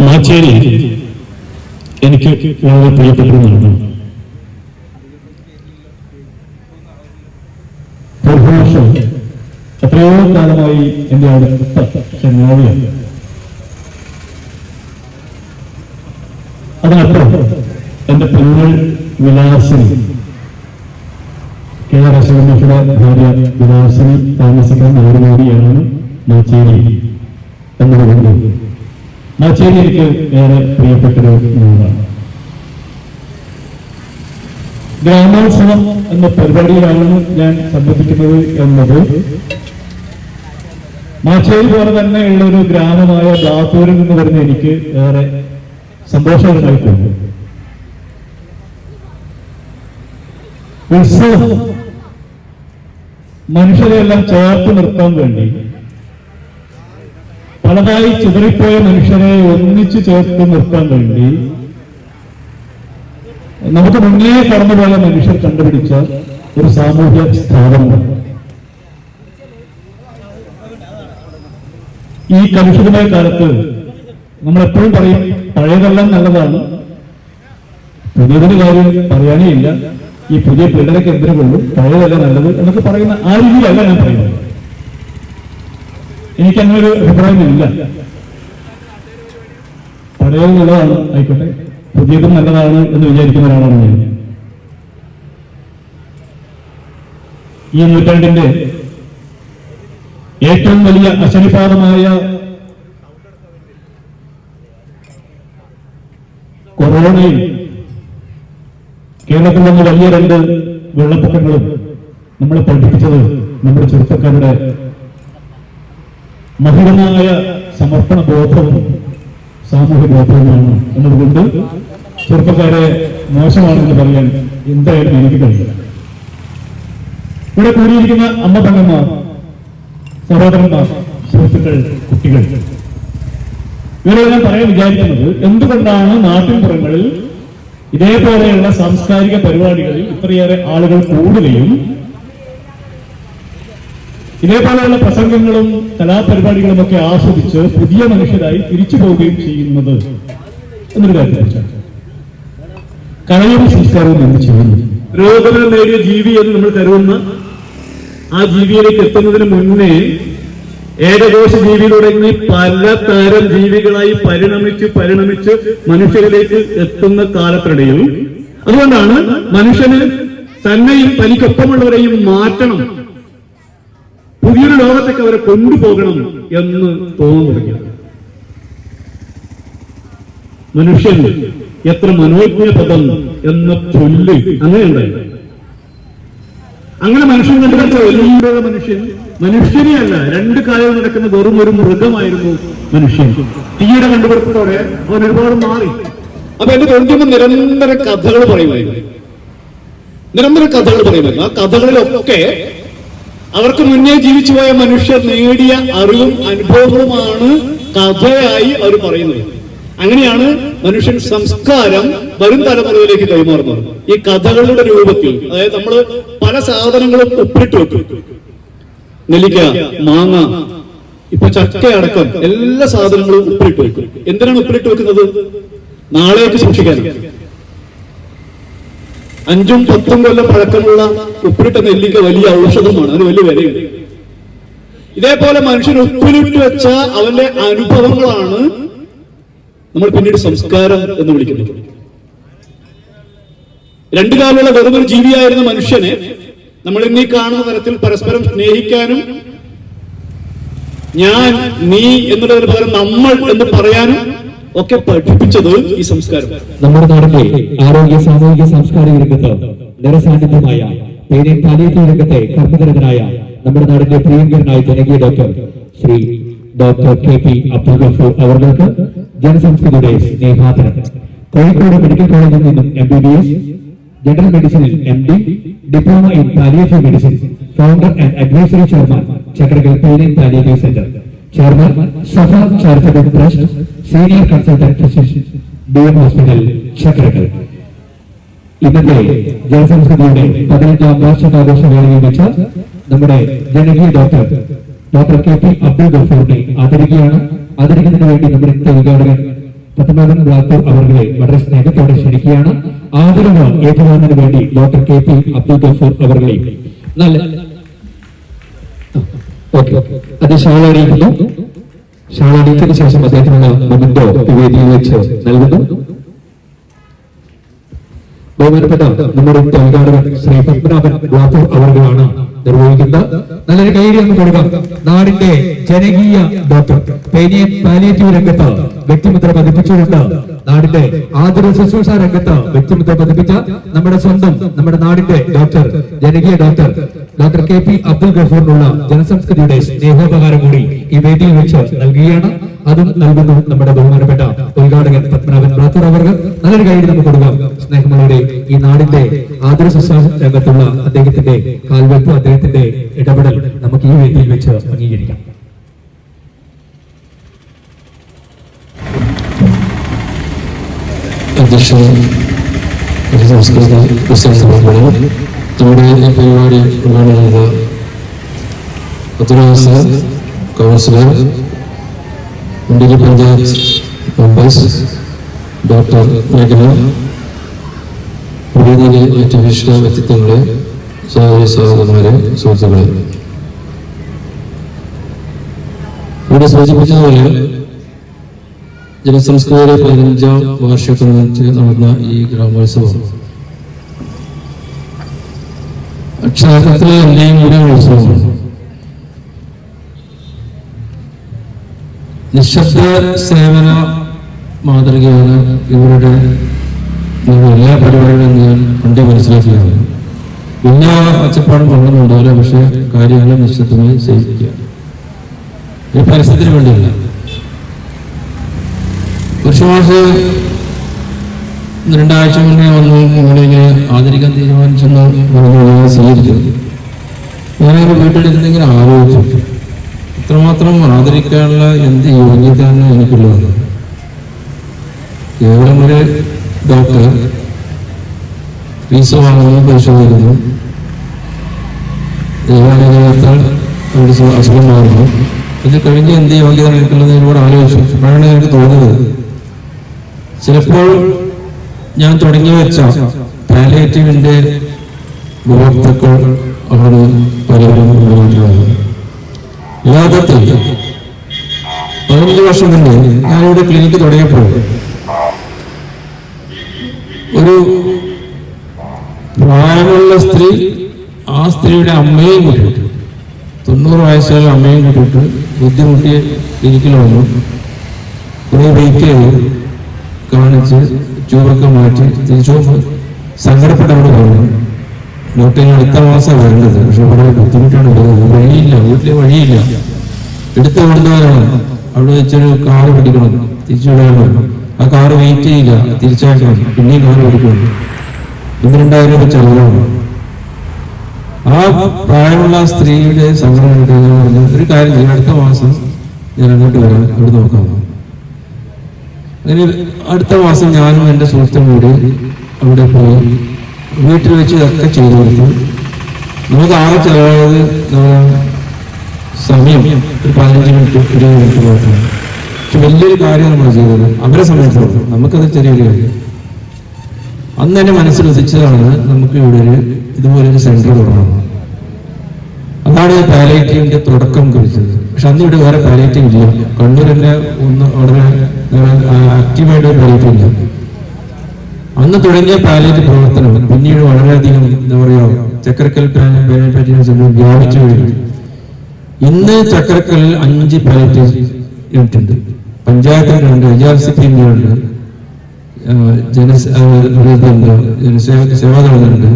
മാച്ചേരി എനിക്ക് വളരെ പ്രിയപ്പെട്ടതാണ്. എത്രയോ കാലമായി എന്റെ അടുത്ത ചങ്ങാതിയാണ്. അതിനപ്പുറം എന്റെ പെങ്ങൾ വിലാസിനി, കെ ആർ അശോകന്റെ ഭാര്യ വിലാസിനി താമസിക്കുന്ന നാട് കൂടിയാണ് മാച്ചേരി എന്നതുകൊണ്ട് മാച്ചേരി എനിക്ക് ഏറെ പ്രിയപ്പെട്ടൊരു നാടാണ്. ഗ്രാമോത്സവം എന്ന പരിപാടിയിലാണ് ഞാൻ സംബന്ധിക്കുന്നത് എന്നത് മാച്ചേരി പോലെ തന്നെയുള്ള ഒരു ഗ്രാമമായ ബ്ലാത്തൂരിൽ നിന്ന് വരുന്ന എനിക്ക് ഏറെ സന്തോഷകരമായി തോന്നുന്നു. ഉത്സവം മനുഷ്യരെയെല്ലാം ചേർത്ത് നിർത്താൻ വേണ്ടി, പലതായി ചിതറിപ്പോയ മനുഷ്യരെ ഒന്നിച്ചു ചേർത്ത് നിർത്താൻ വേണ്ടി നമുക്ക് മുന്നേ കടന്നുപോയ മനുഷ്യർ കണ്ടുപിടിച്ച ഒരു സാമൂഹ്യ സ്ഥാപനമാണ്. ഈ കലുഷിതമായ കാലത്ത് നമ്മൾ എപ്പോഴും പറയും പഴയതെല്ലാം നല്ലതാണ്, പുതിയതിന് കാര്യം പറയാനേ ഇല്ല, ഈ പുതിയ പിള്ളേരൊക്കെ എന്തിനു കൊള്ളും, പഴയതല്ല നല്ലത് എന്നൊക്കെ പറയുന്ന ആ രീതിയിലല്ല ഞാൻ പറയുന്നത്. എനിക്കങ്ങനെ ഒരു അഭിപ്രായമില്ല. പഴയത് നല്ലതാണ് ആയിക്കോട്ടെ, പുതിയതും നല്ലതാണ് എന്ന് വിചാരിക്കുന്ന ഒരാളാണ് ഞാൻ. ഈ നൂറ്റാണ്ടിന്റെ ഏറ്റവും വലിയ അശനിപാതമായ കൊറോണയിൽ കേരളത്തിൽ നിന്ന് വലിയ 2 വെള്ളപ്പൊക്കങ്ങളും നമ്മളെ പഠിപ്പിച്ചത് നമ്മുടെ ചെറുപ്പക്കാരുടെ മഹിതമായ സമർപ്പണ ബോധവും സാമൂഹ്യ ബോധവുമാണ് എന്നതുകൊണ്ട് ചെറുപ്പക്കാരെ മോശമാണെന്ന് പറയാൻ എന്തായാലും എനിക്ക് കഴിയില്ല. ഇവിടെ കൂടിയിരിക്കുന്ന അമ്മ പെങ്ങന്മാർ, സഹോദരന്മാർ, സുഹൃത്തുക്കൾ, കുട്ടികൾ, ഇവരോട് ഞാൻ പറയാൻ വിചാരിക്കുന്നത്, എന്തുകൊണ്ടാണ് നാട്ടിൻപുറങ്ങളിൽ ഇതേപോലെയുള്ള സാംസ്കാരിക പരിപാടികളിൽ ഇത്രയേറെ ആളുകൾ കൂടുകയും ഇതേപോലെയുള്ള പ്രസംഗങ്ങളും കലാപരിപാടികളും ഒക്കെ ആസ്വദിച്ച് പുതിയ മനുഷ്യരായി തിരിച്ചു പോവുകയും ചെയ്യുന്നത് എന്നൊരു കാര്യത്തെക്കുറിച്ചാണ്. കലയും സംസ്കാരവും എന്ത് ചെയ്യുന്നു? പുരോഗമനം നേടിയ ജീവി എന്ന് നമ്മൾ കരുതുന്ന ആ ജീവിയിലേക്ക് എത്തുന്നതിന് മുന്നേ ഏകകോശ ജീവി തുടങ്ങി പലതരം ജീവികളായി പരിണമിച്ച് മനുഷ്യരിലേക്ക് എത്തുന്ന കാലത്തിനിടയിൽ, അതുകൊണ്ടാണ് മനുഷ്യന് തന്നെയും തനിക്കൊപ്പമുള്ളവരെയും മാറ്റണം, പുതിയൊരു ലോകത്തേക്ക് അവരെ കൊണ്ടുപോകണം എന്ന് തോന്നുന്നു തുടങ്ങിയത്. മനുഷ്യൻ എത്ര മനോജ്ഞപദം എന്ന ചൊല്ല് അങ്ങനെയുണ്ടായിരുന്നു. അങ്ങനെ മനുഷ്യൻ കണ്ടുപിടിച്ച വലിയ മനുഷ്യനെ അല്ല, രണ്ട് കാലം നടക്കുന്ന വെറും ഒരു മൃഗമായിരുന്നു മനുഷ്യൻ. തീയുടെ കണ്ടുപിടുത്തത്തോടെ അവൻ ഒരുപാട് മാറി. അപ്പൊ എന്റെ തൊഴിൽ നിരന്തര കഥകൾ പറയുമായിരുന്നു. ആ കഥകളിലൊക്കെ അവർക്ക് മുന്നേ ജീവിച്ചുപോയ മനുഷ്യർ നേടിയ അറിവും അനുഭവങ്ങളുമാണ് കഥയായി അവർ പറയുന്നത്. അങ്ങനെയാണ് മനുഷ്യൻ സംസ്കാരം വരും തലമുറയിലേക്ക് കൈമാറുന്നത് ഈ കഥകളുടെ രൂപത്തിൽ. അതായത് നമ്മൾ പല സാധനങ്ങളും ഉപ്പിട്ട് വെക്കും. നെല്ലിക്ക, മാങ്ങ, ഇപ്പൊ ചക്ക അടക്കം എല്ലാ സാധനങ്ങളും ഉപ്പിട്ട് വെക്കും. എന്തിനാണ് ഉപ്പിട്ട് വെക്കുന്നത്? നാളേക്ക് സൂക്ഷിക്കാനാണ്. 5ഉം 10ഉം കൊല്ലം പഴക്കമുള്ള ഉപ്പിട്ട നെല്ലിക്ക വലിയ ഔഷധമാണ്, അതിന് വലിയ വിലയുണ്ട്. ഇതേപോലെ മനുഷ്യൻ ഉപ്പിലിട്ട് വെച്ച അവന്റെ അനുഭവങ്ങളാണ് നമ്മൾ പിന്നീട് സംസ്കാരം എന്ന് വിളിക്കുന്നത്. രണ്ടു കാലുള്ള വെറുമൊരു ജീവിയായിരുന്ന മനുഷ്യനെ നമ്മൾ ഇന്നീ കാണുന്ന തരത്തിൽ പരസ്പരം സ്നേഹിക്കാനും ഞാൻ, നീ എന്നുള്ളതിന് പകരം നമ്മൾ എന്ന് പറയാനും ഒക്കെ പഠിപ്പിച്ചത് ഈ സംസ്കാരം. നമ്മുടെ നാടിന്റെ ആരോഗ്യ, സാമൂഹിക, സാംസ്കാരിക രംഗത്ത് നിറസാന്നിധ്യമായ പേരിയൻ പാലിയേറ്റീവ് രംഗത്തെ കർമ്മനിരതനായ നമ്മുടെ നാടിന്റെ പ്രിയങ്കരനായ ജനകീയ doctor Shri doctor KP Abdul Gafoor അവർക്ക് ജനസംസ്കൃതിയുടെ സ്നേഹാദരം. കോഴിക്കോട് മെഡിക്കൽ കോളേജിൽ നിന്നും MBBS, ജനറൽ മെഡിസിനിൽ MD, diploma in palliative medicine, founder and advisory chairman, Chakkarakal Periyan palliative centre, chairman Safa charitable trust, senior consultant physician, DM hospital, Chakkarakal. ഇന്നത്തെ ജനസംസ്കൃതിയുടെ 15ാം വാർഷികാഘോഷ വേളയിൽ വെച്ച് നമ്മുടെ ജനകീയ ഡോക്ടർ KP അബ്ദുൽ ഗഫൂറിനെ ആദരിക്കുന്നതിന് വേണ്ടി നമ്മുടെ ഇന്നത്തെ ഉദ്ഘാടകൻ പത്മനാഭൻ ബ്ലാത്തൂർ അവരെ വളരെ സ്നേഹത്തോടെ ക്ഷണിക്കുകയാണ്. ആദരവ് ഏറ്റുവാങ്ങുന്നതിന് വേണ്ടി ഡോക്ടർ KP അബ്ദുൽ ഗഫൂർ അവരെ അത് ഷാളണിയിക്കുന്നു. ഷാളണിച്ചതിന് ശേഷം അദ്ദേഹത്തിനുള്ള മൊമെന്റോ വേദിയിൽ വെച്ച് നൽകുന്നു. ബഹുമാനപ്പെട്ട നമ്മുടെ ഉദ്ഘാടകൻ ശ്രീ പത്മനാഭൻ ബ്ലാത്തൂർ അവരാണ് നിർവഹിക്കുന്നത്. നല്ലൊരു കൈയ്യടി ഒന്ന് കൊടുക്കാം. നാടിന്റെ ജനകീയ ഡോക്ടർ, പേരിയൻ പാലിയേറ്റീവ് രംഗത്ത് വ്യക്തിമുദ്ര പതിപ്പിച്ചുകൊണ്ട് നാടിന്റെ ആതുര ശുശ്രൂഷ രംഗത്ത് വ്യക്തിമുദ്ര പതിപ്പിച്ച നമ്മുടെ സ്വന്തം, നമ്മുടെ നാടിന്റെ ഡോക്ടർ, ജനകീയ ഡോക്ടർ KP അബ്ദുൽ ഗഫൂറിനുള്ള ജനസംസ്കൃതിയുടെ സ്നേഹോപകാരം കൂടി ഈ വേദിയിൽ വെച്ച് നൽകുകയാണ്. അതും നൽകുന്നു നമ്മുടെ ബഹുമാനപ്പെട്ട ഉദ്ഘാടകൻ പത്മനാഭൻ ബ്ലാത്തൂർ അവർ. നല്ലൊരു കൈയ്യടി നമുക്ക് കൊടുക്കാം. സ്നേഹമുള്ളവരെ, ഈ നാടിന്റെ ആതുര ശുശ്രൂഷ രംഗത്തുള്ള അദ്ദേഹത്തിന്റെ കാൽവെപ്പ്, അദ്ദേഹത്തിന്റെ ഇടപെടൽ നമുക്ക് ഈ വേദിയിൽ വെച്ച് അംഗീകരിക്കാം. അധ്യക്ഷൻ സംസ്കൃത നമ്മുടെ ഈ പരിപാടി ഉദ്ഘാടനം ചെയ്ത ഉത്തരവാദിത്ത കൗൺസിലർ, മുണ്ടിരി പഞ്ചായത്ത് മെമ്പേഴ്സ്, ഡോക്ടർ മേഖല, പുതിയതിലെ മറ്റ് വിശിഷ്ട വ്യക്തിത്വങ്ങളെ, സഹോദരന്മാരെ, സുഹൃത്തുക്കളെ, ഇവിടെ സൂചിപ്പിച്ചതുപോലെ ജനസംസ്കൃതിയുടെ 15ാം വാർഷികത്തോടനുബന്ധിച്ച് നടന്ന ഈ ഗ്രാമോത്സവം അക്ഷരാർത്ഥത്തിലെ എല്ലാം കൂടി ഉത്സവമാണ്. നിശബ്ദ സേവന മാതൃകയാണ് ഇവരുടെ എല്ലാ പരിപാടികളും ഞാൻ പണ്ടേ മനസ്സിലാക്കിയാണ്. എല്ലാ ഒച്ചപ്പാടും കൊള്ളുന്നുണ്ടാവില്ല, പക്ഷെ കാര്യങ്ങൾ നിശ്ചിതമായി സേവിക്കുക. ഒരു പരസ്യത്തിന് വേണ്ടിയല്ല. പക്ഷേ രണ്ടാഴ്ച മുന്നേ വന്ന് നിങ്ങളിങ്ങനെ ആദരിക്കാൻ തീരുമാനിച്ചെന്ന് പറഞ്ഞു ഞാൻ സ്വീകരിച്ചത്. ഞാനങ്ങനെ വീട്ടിലിരുന്നിങ്ങനെ ആലോചിച്ചു, ഇത്രമാത്രം ആദരിക്കാനുള്ള എന്ത് യോഗ്യതയാണ് എനിക്കുള്ളത്. കേവലം ഒരു ഡോക്ടർ ഫീസ് വാങ്ങുന്നു, പരിശോധിക്കുന്നു, ദൈവാനുഗ്രഹത്താൽ അവരുടെ അസുഖം മാറുന്നു. ഇത് കഴിഞ്ഞ് എന്ത് യോഗ്യത എനിക്കുള്ളത് എന്നോട് ആലോചിച്ചു. അപ്പോഴാണ് എനിക്ക് തോന്നുന്നത്, ചിലപ്പോൾ ഞാൻ തുടങ്ങി വെച്ച പാലിയേറ്റീവിന്റെ ഉപഭോക്താക്കൾ അവിടെ പലരും ഉപയോഗിക്കുന്നത്. യഥാർത്ഥത്തിൽ 15 വർഷം മുന്നേ ഞാനിവിടെ ക്ലിനിക്ക് തുടങ്ങിയപ്പോൾ ഒരു പ്രായമുള്ള സ്ത്രീ, ആ സ്ത്രീയുടെ അമ്മയും കൂട്ടിയിട്ട് 90 വയസ്സുള്ള അമ്മയും കൂട്ടിയിട്ട് ബുദ്ധിമുട്ടിയ ക്ലിനിക്കിൽ വന്നു. കുറെ വെയിറ്റ് ചെയ്ത് കാണിച്ച് ട്യൂബൊക്കെ മാറ്റി തിരിച്ചു സങ്കടപ്പെട്ടവരോട് പറഞ്ഞു, ഡോക്ടറിന് അടുത്ത മാസം വരേണ്ടത്, പക്ഷെ വളരെ ബുദ്ധിമുട്ടാണ് വരുന്നത്, വഴിയില്ല, വീട്ടിലെ വഴിയില്ല, എടുത്ത് കൊണ്ടുപോകാനാണ്, അവിടെ വെച്ചൊരു കാറ് പിടിക്കണം, തിരിച്ചു വിടാനാണ്, ആ കാറ് വെയിറ്റ് ചെയ്യില്ല, തിരിച്ചയക്കണം, പിന്നെയും കാറ് പിടിക്കണം, 2000 രൂപ ചെലവാണ്. ആ പ്രായമുള്ള സ്ത്രീയുടെ സങ്കടം ഞാൻ പറഞ്ഞു, ഒരു കാര്യം ചെയ്യും, അടുത്ത മാസം ഞാൻ അങ്ങോട്ട് വരാം, അവിടെ നോക്കാം. അങ്ങനെ അടുത്ത മാസം ഞാനും എൻ്റെ സുഹൃത്തും കൂടി അവിടെ പോയി വീട്ടിൽ വെച്ച് ഇതൊക്കെ ചെയ്തു കൊടുത്തു. നമുക്ക് ആകെ ചെലവായത് സമയം ഒരു 15 മിനിറ്റ് 20 മിനിറ്റ് മാത്രമാണ്. പക്ഷെ വലിയൊരു കാര്യം നമ്മൾ ചെയ്തത് അവരെ സമയത്തുള്ളത്, നമുക്കത് ചെറിയൊരു കാര്യം. അന്ന് എന്നെ മനസ്സിൽ ഉദിച്ചതാണ്, നമുക്ക് ഇവിടെ ഇതുപോലൊരു സെന്റർ തുടങ്ങണം. അതാണ് പാലിയേറ്റീവിന്റെ തുടക്കം കുറിച്ചത്. പക്ഷെ അന്ന് ഇവിടെ വേറെ പാലിയേറ്റീവ് ഇല്ല. കണ്ണൂർ തന്നെ ഒന്ന് വളരെ ആക്റ്റീവായിട്ട് ഒരു പാലിയേറ്റീവ് ഇല്ല. അന്ന് തുടങ്ങിയ പാലിയേറ്റീവ് പ്രവർത്തനം പിന്നീട് വളരെയധികം എന്താ പറയുക, ചക്കരക്കൽ പാലിയേറ്റീവ് വ്യാപിച്ചു കഴിഞ്ഞു. ഇന്ന് ചക്കരക്കല്ലിൽ 5 പാലിയേറ്റീവ് യൂണിറ്റ് ഉണ്ട്. പഞ്ചായത്തിൽ 2, IRCP-ന്റെ സേവാദളുണ്ട്,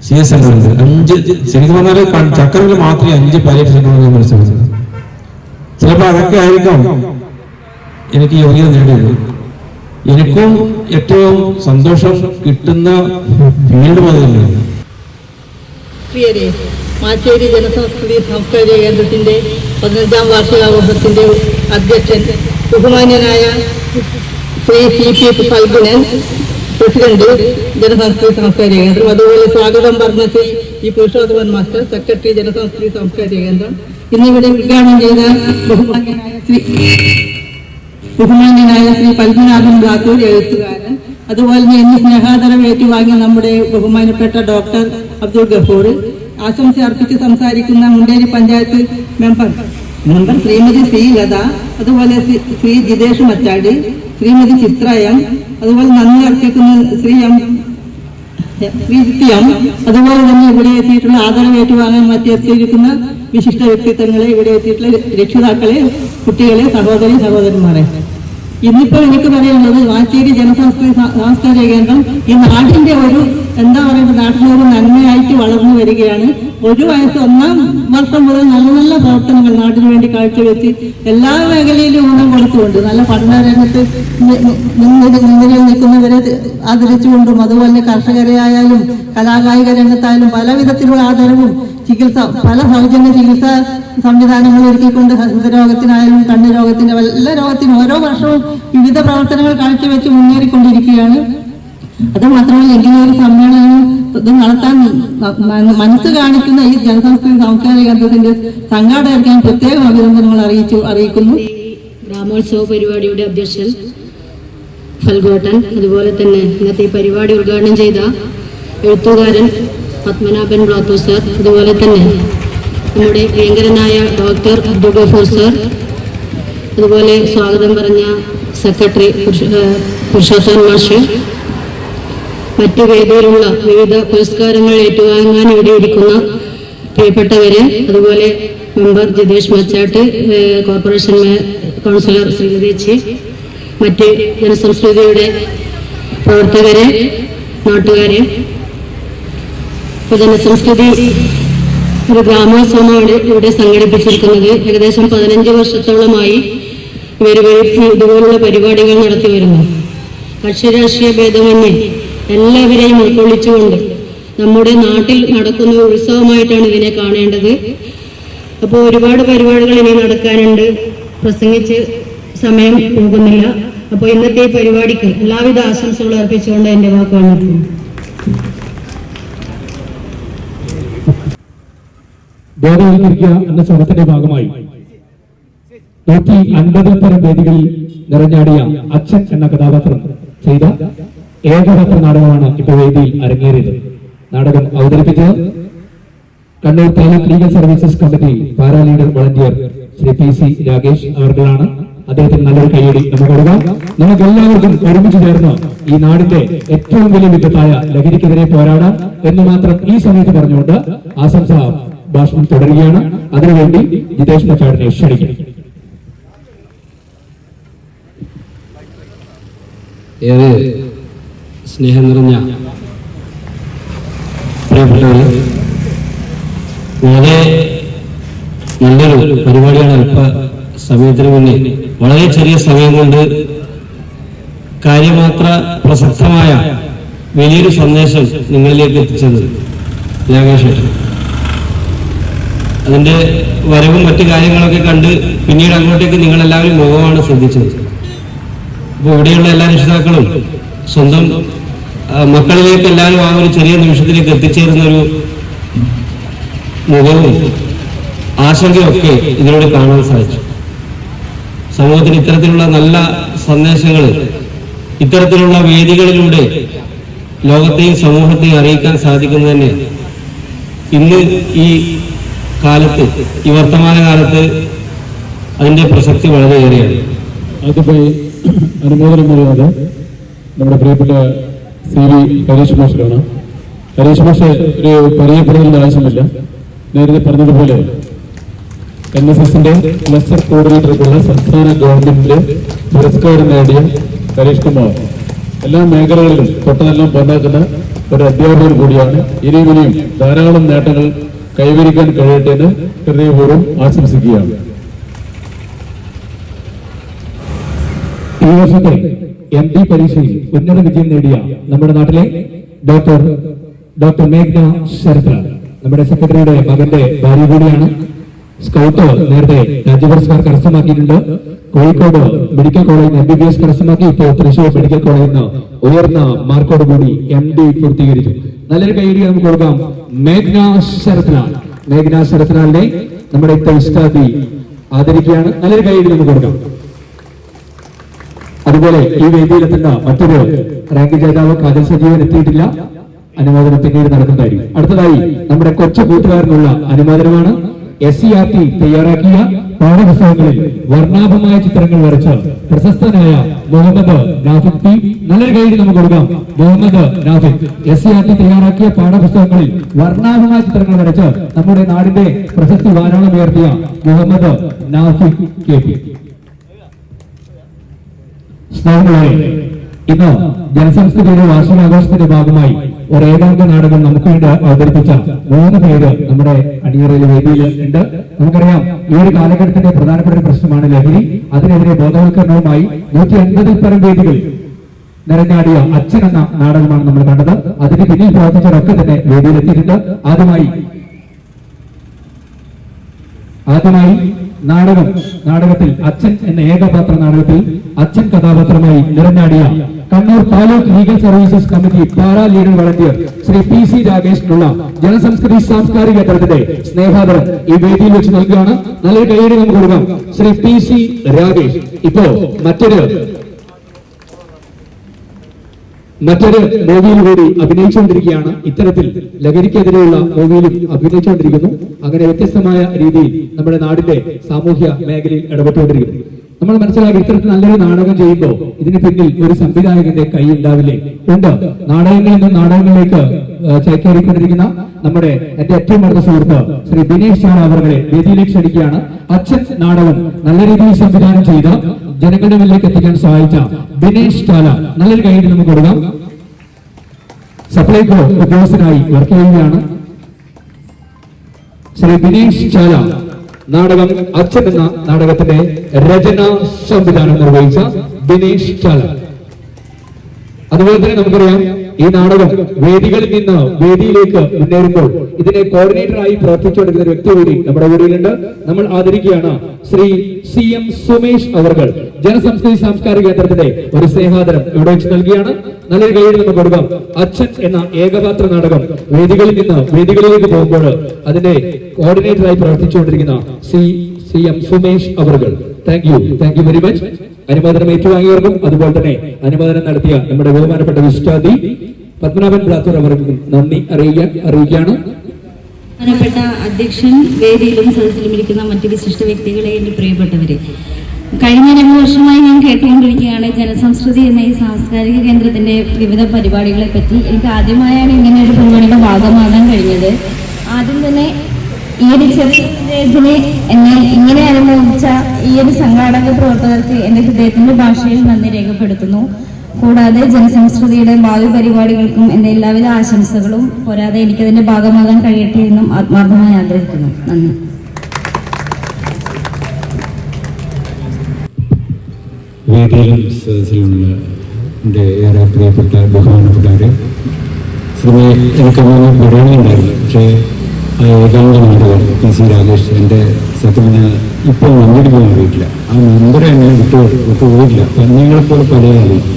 CSM ഉണ്ട്. 5 ശരിക്കും പറഞ്ഞാൽ ചക്കരക്കല്ലിൽ മാത്രമേ 5 പാലിയേറ്റീവ് സെന്റർ മനസ്സിലാക്കുന്നത്. ചിലപ്പോൾ അതൊക്കെ ആയിരിക്കാം എനിക്ക് യോഗ്യത നേടിയത്. എനിക്കും ഏറ്റവും സന്തോഷം കിട്ടുന്ന ഫീൽഡ് മുതലാണ്. പ്രിയരെ, മാച്ചേരി ജനസംസ്കൃതി സാംസ്കാരിക കേന്ദ്രത്തിന്റെ 15ാം വാർഷികാഘോഷത്തിന്റെ അധ്യക്ഷൻ ബഹുമാന്യനായ ശ്രീ CP ഫൽഗുനൻ, പ്രസിഡന്റ് ജനസംസ്കൃതി സാംസ്കാരിക കേന്ദ്രം, അതുപോലെ സ്വാഗതം പറഞ്ഞ ശ്രീ ഈ പുരുഷോത്തമൻ മാസ്റ്റർ, സെക്രട്ടറി ജനസംസ്കൃതി സാംസ്കാരിക കേന്ദ്രം, ഇന്നിവിടെ ഉദ്ഘാടനം ചെയ്ത ബഹുമാന്യനായ ശ്രീ പത്മനാഭൻ ബ്ലാത്തൂർ, എഴുത്തുകാരൻ, അതുപോലെ തന്നെ ഇന്ന് സ്നേഹാദരം ഏറ്റുവാങ്ങിയ നമ്മുടെ ബഹുമാനപ്പെട്ട ഡോക്ടർ അബ്ദുൾ ഗഫൂർ, ആശംസ അർപ്പിച്ച് സംസാരിക്കുന്ന മുണ്ടേരി പഞ്ചായത്ത് മെമ്പർ ശ്രീമതി ശ്രീലത, അതുപോലെ ശ്രീ ജിതേഷ് മച്ചാടി, ശ്രീമതി ചിത്ര എം, അതുപോലെ നന്ദി അർപ്പിക്കുന്ന ശ്രീ എം, അതുപോലെ തന്നെ ഇവിടെ എത്തിയിട്ടുള്ള ആദരവ് ഏറ്റുവാങ്ങാൻ മറ്റെത്തിയിരിക്കുന്ന വിശിഷ്ട വ്യക്തിത്വങ്ങളെ, ഇവിടെ എത്തിയിട്ടുള്ള രക്ഷിതാക്കളെ, കുട്ടികളെ, സഹോദരന്മാരെ, ഇന്നിപ്പോൾ എനിക്ക് പറയാനുള്ളത്, മാച്ചേരി ജനസംസ്കൃതി സാംസ്കാരിക കേന്ദ്രം ഈ നാടിന്റെ ഒരു എന്താ പറയുക, നാട്ടിനൊരു നന്മയായിട്ട് വളർന്നു വരികയാണ്. 1 വയസ്സ് 1-ാം വർഷം മുതൽ നല്ല നല്ല പ്രവർത്തനങ്ങൾ നാടിനു വേണ്ടി കാഴ്ചവെച്ച് എല്ലാ മേഖലയിലും ഊന്നൽ കൊടുത്തുകൊണ്ട് നല്ല പഠന രംഗത്ത് മുന്നിൽ നിൽക്കുന്നവരെ ആദരിച്ചുകൊണ്ടും, അതുപോലെ കർഷകരെ ആയാലും കലാകായിക രംഗത്തായാലും പല വിധത്തിലുള്ള ആദരവും, ചികിത്സ, പല സൗജന്യ ചികിത്സാ സംവിധാനങ്ങൾ ഒരുക്കിക്കൊണ്ട് ഹൃദയരോഗത്തിനായാലും കണ്ണ് രോഗത്തിന്റെ എല്ലാ രോഗത്തിനും ഓരോ വർഷവും വിവിധ പ്രവർത്തനങ്ങൾ കാഴ്ചവെച്ച് മുന്നേറിക്കൊണ്ടിരിക്കുകയാണ്. അത് മാത്രമല്ല, ഇങ്ങനെ ഒരു സമ്മേളനം ഇത് നടത്താൻ മനസ്സ് കാണിക്കുന്ന ഈ ജനസംസ്കൃതി സാംസ്കാരിക കേന്ദ്രത്തിന്റെ സംഘാടകർക്ക് ഞാൻ പ്രത്യേകം അഭിനന്ദനങ്ങൾ അറിയിക്കുന്നു. ഗ്രാമോത്സവ പരിപാടിയുടെ അധ്യക്ഷൻ ഫൽഗോട്ടൻ, അതുപോലെ തന്നെ ഇന്നത്തെ ഈ പരിപാടി ഉദ്ഘാടനം ചെയ്ത എഴുത്തുകാരൻ പത്മനാഭൻ ബ്ലാത്തൂർ സർ, അതുപോലെ തന്നെ നമ്മുടെ പ്രിയങ്കരനായ ഡോക്ടർ അബ്ദുൾ ഗഫൂർ സർ, അതുപോലെ സ്വാഗതം പറഞ്ഞ സെക്രട്ടറി പുരുഷോത്തമൻ മാസ്റ്റർ, മറ്റു വേദിയിലുള്ള വിവിധ പുരസ്കാരങ്ങൾ ഏറ്റുവാങ്ങാൻ ഇവിടെ ഇരിക്കുന്ന പ്രിയപ്പെട്ടവരെ, അതുപോലെ member Jithesh Machattu, corporation councillor ശ്രീലതേച്ചി, മറ്റ് ജനസംസ്കൃതിയുടെ പ്രവർത്തകരെ, നാട്ടുകാരെ, ജനസംസ്കൃതി ഒരു ഗ്രാമോത്സവമാണ് ഇവിടെ സംഘടിപ്പിച്ചിരിക്കുന്നത്. ഏകദേശം 15 വർഷത്തോളമായി ഇതുപോലുള്ള പരിപാടികൾ നടത്തി വരുന്നു. കക്ഷിരാഷ്ട്രീയ ഭേദമന്യേ എല്ലാവരെയും ഉൾക്കൊള്ളിച്ചുകൊണ്ട് നമ്മുടെ നാട്ടിൽ നടക്കുന്ന ഉത്സവമായിട്ടാണ് ഇതിനെ കാണേണ്ടത്. അപ്പോൾ ഒരുപാട് പരിപാടികൾ ഇനി നടക്കാനുണ്ട്. പ്രസംഗിച്ച് സമയം പോകുന്നില്ല. അപ്പോൾ ഇന്നത്തെ ഈ പരിപാടിക്ക് എല്ലാവിധ ആശംസകളും അർപ്പിച്ചുകൊണ്ട് എൻ്റെ വാക്കുകൾ നിർത്തുന്നു. ബോധവൽക്കരിക്കുക എന്ന ശ്രമത്തിന്റെ ഭാഗമായി 150 പരം വേദികളിൽ നിറഞ്ഞാടിയ അച്ഛൻ എന്ന കഥാപാത്രം ചെയ്ത ഏകപാത്ര നാടകമാണ് ഇപ്പോൾ വേദിയിൽ അരങ്ങേറിയത്. നാടകം അവതരിപ്പിച്ചത് Kannur taluk legal services committee para leader volunteer Shri PC Rakesh അവർകളാണ്. അദ്ദേഹത്തിന് നല്ലൊരു കൈയടി നമുക്ക് കൊടുക്കാം. നമുക്ക് എല്ലാവർക്കും ഒരുമിച്ച് ചേർന്ന് ഈ നാടിന്റെ ഏറ്റവും വലിയ വിപത്തായ ലഹരിക്കെതിരെ പോരാടാം എന്ന് മാത്രം ഈ സമയത്ത് പറഞ്ഞുകൊണ്ട് ആശംസ ഭാഷണം തുടരുകയാണ്. അതിനുവേണ്ടി ജിതേഷ് മച്ചാടിനെ ക്ഷണിക്കും. ഏറെ സ്നേഹം നിറഞ്ഞ പ്രിയപ്പെട്ടവരെ, വളരെ നല്ലൊരു പരിപാടിയാണ്. അല്പ സമയത്തിന് മുന്നേ വളരെ ചെറിയ സമയം കൊണ്ട് കാര്യമാത്ര പ്രസക്തമായ വലിയൊരു സന്ദേശം നിങ്ങളിലേക്ക് എത്തിച്ചത് രാകേഷ്. അതിൻ്റെ വരവും മറ്റു കാര്യങ്ങളൊക്കെ കണ്ട് പിന്നീട് അങ്ങോട്ടേക്ക് നിങ്ങളെല്ലാവരും മുഖമാണ് ശ്രദ്ധിച്ചത്. അപ്പോൾ ഇവിടെയുള്ള എല്ലാ രക്ഷിതാക്കളും സ്വന്തം മക്കളിലേക്ക് എല്ലാവരും ആ ഒരു ചെറിയ നിമിഷത്തിലേക്ക് എത്തിച്ചേരുന്ന ഒരു മുഖവും ആശങ്കയൊക്കെ ഇതിലൂടെ കാണാൻ സാധിച്ചു. സമൂഹത്തിന് ഇത്തരത്തിലുള്ള നല്ല സന്ദേശങ്ങൾ ഇത്തരത്തിലുള്ള വേദികളിലൂടെ ലോകത്തെയും സമൂഹത്തെയും അറിയിക്കാൻ സാധിക്കുന്നത് തന്നെ ഇന്ന് ഈ കാലത്ത്, ഈ വർത്തമാനകാലത്ത് അതിൻ്റെ പ്രസക്തി വളരെയേറെയാണ്. അതുപോയി അനുമോദനം നൽകുന്നത് നമ്മുടെ പ്രിയപ്പെട്ട CV ഹരീഷ് മാസ്റ്ററാണ്. ഹരീഷ് മാസ്റ്റർ ഒരു പരിചയപ്പെടുന്നതിന്റെ ആവശ്യമില്ല. നേരത്തെ പറഞ്ഞതുപോലെ NSSന്റെ ക്ലസ്റ്റർ കോർഡിനേറ്റർക്കുള്ള സംസ്ഥാന ഗവൺമെന്റിന്റെ പുരസ്കാരം നേടിയ ഹരീഷ് കുമാർ എല്ലാ മേഖലകളിലും തൊട്ടതെല്ലാം പൊന്നാക്കുന്ന ഒരു അധ്യാപകർ കൂടിയാണ്. ഇനിയും ധാരാളം നേട്ടങ്ങൾ കൈവരിക്കാൻ കഴിയട്ടെ എന്ന് ഹൃദയപൂർവ്വം ആശംസിക്കുകയാണ്. ഈ വർഷത്തെ MD പരീക്ഷയിൽ ഉന്നത വിജയം നേടിയ നമ്മുടെ നാട്ടിലെ ഡോക്ടർ മേഘ്ന ശരത്ര, നമ്മുടെ സെക്രട്ടറിയുടെ മകന്റെ ഭാര്യ കൂടിയാണ്. സ്കൗട്ട് നേരത്തെ രാജ്യ പുരസ്കാർ കരസ്ഥമാക്കിയിട്ടുണ്ട്. കോഴിക്കോട് മെഡിക്കൽ കോളേജിൽ MBBS കരസ്ഥമാക്കി. ഇപ്പോൾ തൃശൂർ മെഡിക്കൽ കോളേജിൽ നിന്ന് ഉയർന്ന മാർക്കോട് കൂടി MD പൂർത്തീകരിച്ചു. നല്ലൊരു കൈയടി നമുക്ക് കൊടുക്കാം മേഘ്ന ശരത്ലാലിനെ നമ്മുടെ ഇത്തെ ഉസ്താദി ആദരിക്കുകയാണ്. നല്ലൊരു കൈയടി നമുക്ക് കൊടുക്കാം. അതുപോലെ ഈ വേദിയിലെത്തുന്ന മറ്റൊരു റാങ്ക് ജേതാവ് കാജൽ സജീവൻ എത്തിയിട്ടില്ല. അനുമോദനം പിന്നീട് നടക്കുന്നതായിരിക്കും. അടുത്തതായി നമ്മുടെ കൊച്ചു കൂട്ടുകാരനുള്ള അനുമോദനമാണ്. SCRT തയ്യാറാക്കിയ പാഠപുസ്തകങ്ങളിൽ വർണ്ണാഭമായ ചിത്രങ്ങൾ വരച്ച പ്രശസ്തനായ മുഹമ്മദ് നാഫിഖ് P. നല്ലൊരു കൈയ്യടി നമുക്ക് കൊടുക്കാം. മുഹമ്മദ് നാഫിഖ് SCRT തയ്യാറാക്കിയ പാഠപുസ്തകങ്ങളിൽ വർണ്ണാഭമായ ചിത്രങ്ങൾ വരച്ച് നമ്മുടെ നാടിന്റെ പ്രശസ്തി വാനോളം ഉയർത്തിയ മുഹമ്മദ് നാഫിഖ് KP. സ്നേഹമുള്ളവരെ, ഇന്ന് ജനസംസ്കൃതിയുടെ വാർഷികാഘോഷത്തിന്റെ ഭാഗമായി ഒരു ഏകാംഗ നാടകം നമുക്ക് വേണ്ടി അവതരിപ്പിച്ച 3 പേര് നമ്മുടെ അണിയറയിലെ വേദിയിൽ ഉണ്ട്. നമുക്കറിയാം, ഈ ഒരു കാലഘട്ടത്തിന്റെ പ്രധാനപ്പെട്ട ഒരു പ്രശ്നമാണ് ലഹരി. അതിനെതിരെ ബോധവൽക്കരണവുമായി 150 പരം വേദികൾ നിറഞ്ഞാടിയ അച്ഛൻ എന്ന നാടകമാണ് നമ്മൾ കണ്ടത്. അതിന് പിന്നിൽ പ്രവർത്തിച്ചവരൊക്കെ തന്നെ വേദിയിലെത്തിയിട്ടുണ്ട്. ആദ്യമായി നാടകത്തിൽ അച്ഛൻ എന്ന ഏകപാത്ര നാടകത്തിൽ അച്ഛൻ കഥാപാത്രമായി നിറഞ്ഞാടിയ Kannur taluk legal services committee para leader volunteer Shri PC രാകേഷിനുള്ള ജനസംസ്കൃതി സാംസ്കാരിക തലത്തിന്റെ സ്നേഹാദരം ഈ വേദിയിൽ വെച്ച് നൽകുകയാണ്. നല്ലൊരു കൈയ്യടി നമുക്ക് കൊടുക്കാം ശ്രീ PC രാകേഷ്. ഇപ്പോ മറ്റൊരു മൂവിയിൽ കൂടി അഭിനയിച്ചുകൊണ്ടിരിക്കുകയാണ്. ഇത്തരത്തിൽ ലഹരിക്കെതിരെയുള്ള മൂവിയിലും അഭിനയിച്ചുകൊണ്ടിരിക്കുന്നു. അങ്ങനെ വ്യത്യസ്തമായ രീതിയിൽ നമ്മുടെ നാടിന്റെ സാമൂഹ്യ മേഖലയിൽ ഇടപെട്ടുകൊണ്ടിരിക്കുന്നു. നമ്മൾ മനസ്സിലാക്കി, ഇത്തരത്തിൽ നല്ലൊരു നാടകം ചെയ്യുമ്പോൾ ഇതിന് പിന്നിൽ ഒരു സംവിധായകന്റെ കൈ ഉണ്ടാവില്ലേ? ഉണ്ട്. നാടകങ്ങളിൽ നിന്നും നാടകങ്ങളിലേക്ക് ചേക്കേറിക്കൊണ്ടിരിക്കുന്ന നമ്മുടെ എന്റെ ഏറ്റവും അടുത്ത സുഹൃത്ത് ശ്രീ ബിനേഷ് ചാള അവരെ വേദിയിലേക്ക് ക്ഷണിക്കുകയാണ്. അച്ഛൻ നാടകം നല്ല രീതിയിൽ സംവിധാനം ചെയ്ത ജനങ്ങളുടെ മുന്നിലേക്ക് എത്തിക്കാൻ സഹായിച്ച ബിനേഷ് ചാള, നല്ലൊരു കൈയ്യടി നമുക്ക് കൊടുക്കാം. സപ്ലൈകോ ഉദ്യോഗസ്ഥനായി വർക്ക് ചെയ്യുകയാണ് ശ്രീ ബിനേഷ് ചാള. നാടകം അച്ഛൻ എന്ന നാടകത്തിന്റെ രചന സംവിധാനം നിർവഹിച്ച ബിനേഷ് ചാള. അതുപോലെ തന്നെ നമുക്കറിയാം ഈ നാടകം വേദികളിൽ നിന്ന് വേദിയിലേക്ക് മുന്നേറുമ്പോൾ ഇതിനെ കോർഡിനേറ്ററായി പ്രവർത്തിച്ചുകൊണ്ടിരിക്കുന്ന ഒരു വ്യക്തി കൂടി നമ്മുടെ കൂടിയിലുണ്ട്. നമ്മൾ ആദരിക്കുകയാണ് ശ്രീ CM സുമേഷ് അവർകൾ. ജനസംസ്കൃതി സാംസ്കാരിക കേന്ദ്രത്തിന്റെ ഒരു സ്നേഹാദരം ഇവിടെ വെച്ച് നൽകിയാണ്. നല്ലൊരു കൈയ്യടി നമുക്ക് കൊടുക്കാം. അച്ഛൻ എന്ന ഏകപാത്ര നാടകം വേദികളിൽ നിന്ന് വേദികളിലേക്ക് പോകുമ്പോൾ അതിന്റെ കോർഡിനേറ്ററായി പ്രവർത്തിച്ചുകൊണ്ടിരിക്കുന്ന CM സുമേഷ് അവർകൾ. Thank you very much. അനുമോദനം ഏറ്റുവാങ്ങിയവർക്കും അതുപോലെ തന്നെ അനുമോദനം നടത്തിയ നമ്മുടെ ബഹുമാനപ്പെട്ട വിശിഷ്ടാതി പത്മനാഭൻ പ്ലാത്തൂർ അവർക്കും നന്ദി അറിയിക്കുകയാണ്. ബഹുമാനപ്പെട്ട അധ്യക്ഷൻ, വേദിയിലും സദസ്സിലും ഇരിക്കുന്ന മറ്റ് വിശിഷ്ട വ്യക്തികളെ, എന്റെ പ്രിയപ്പെട്ടവരെ, കഴിഞ്ഞ 2 വർഷമായി ഞാൻ കേട്ടുകൊണ്ടിരിക്കുകയാണ് ജനസംസ്കൃതി എന്ന ഈ സാംസ്കാരിക കേന്ദ്രത്തിന്റെ വിവിധ പരിപാടികളെ പറ്റി. എനിക്ക് ആദ്യമായാണ് ഇങ്ങനെ ഒരു പരിപാടിയുടെ ഭാഗമാകാൻ കഴിഞ്ഞത്. ആദ്യം തന്നെ ഈ ഒരു ചെറിയ എന്നെ ഇങ്ങനെ അനുഭവിച്ച ഈ ഒരു സംഘാടക പ്രവർത്തകർക്ക് എന്റെ ഹൃദയത്തിന്റെ ഭാഷയിൽ നന്ദി രേഖപ്പെടുത്തുന്നു. കൂടാതെ ജനസംസ്കൃതിയുടെ ഭാവി പരിപാടികൾക്കും എന്റെ എല്ലാവിധ ആശംസകളും, പോരാതെ എനിക്കതിന്റെ ഭാഗമാകാൻ കഴിയട്ടെ എന്നും ആത്മാർത്ഥമായി ആഗ്രഹിക്കുന്നു. നന്ദി. വേദിയിലും സദസ്സിലുള്ള എൻ്റെ ഏറെ പ്രിയപ്പെട്ട ബഹുമാനപ്പെട്ടവരെ, എനിക്കങ്ങനെ പറയണമെന്നുണ്ടായിരുന്നു. പക്ഷേ ഏകാന്ത നാടകം PC രാജേഷ് എൻ്റെ സത്യം ഇപ്പോൾ നമ്പർ പോകാൻ അറിയില്ല. ആ നമ്പർ എന്നെ വിട്ടുപോയില്ല. നിങ്ങളെപ്പോലെ പല അറിയില്ല.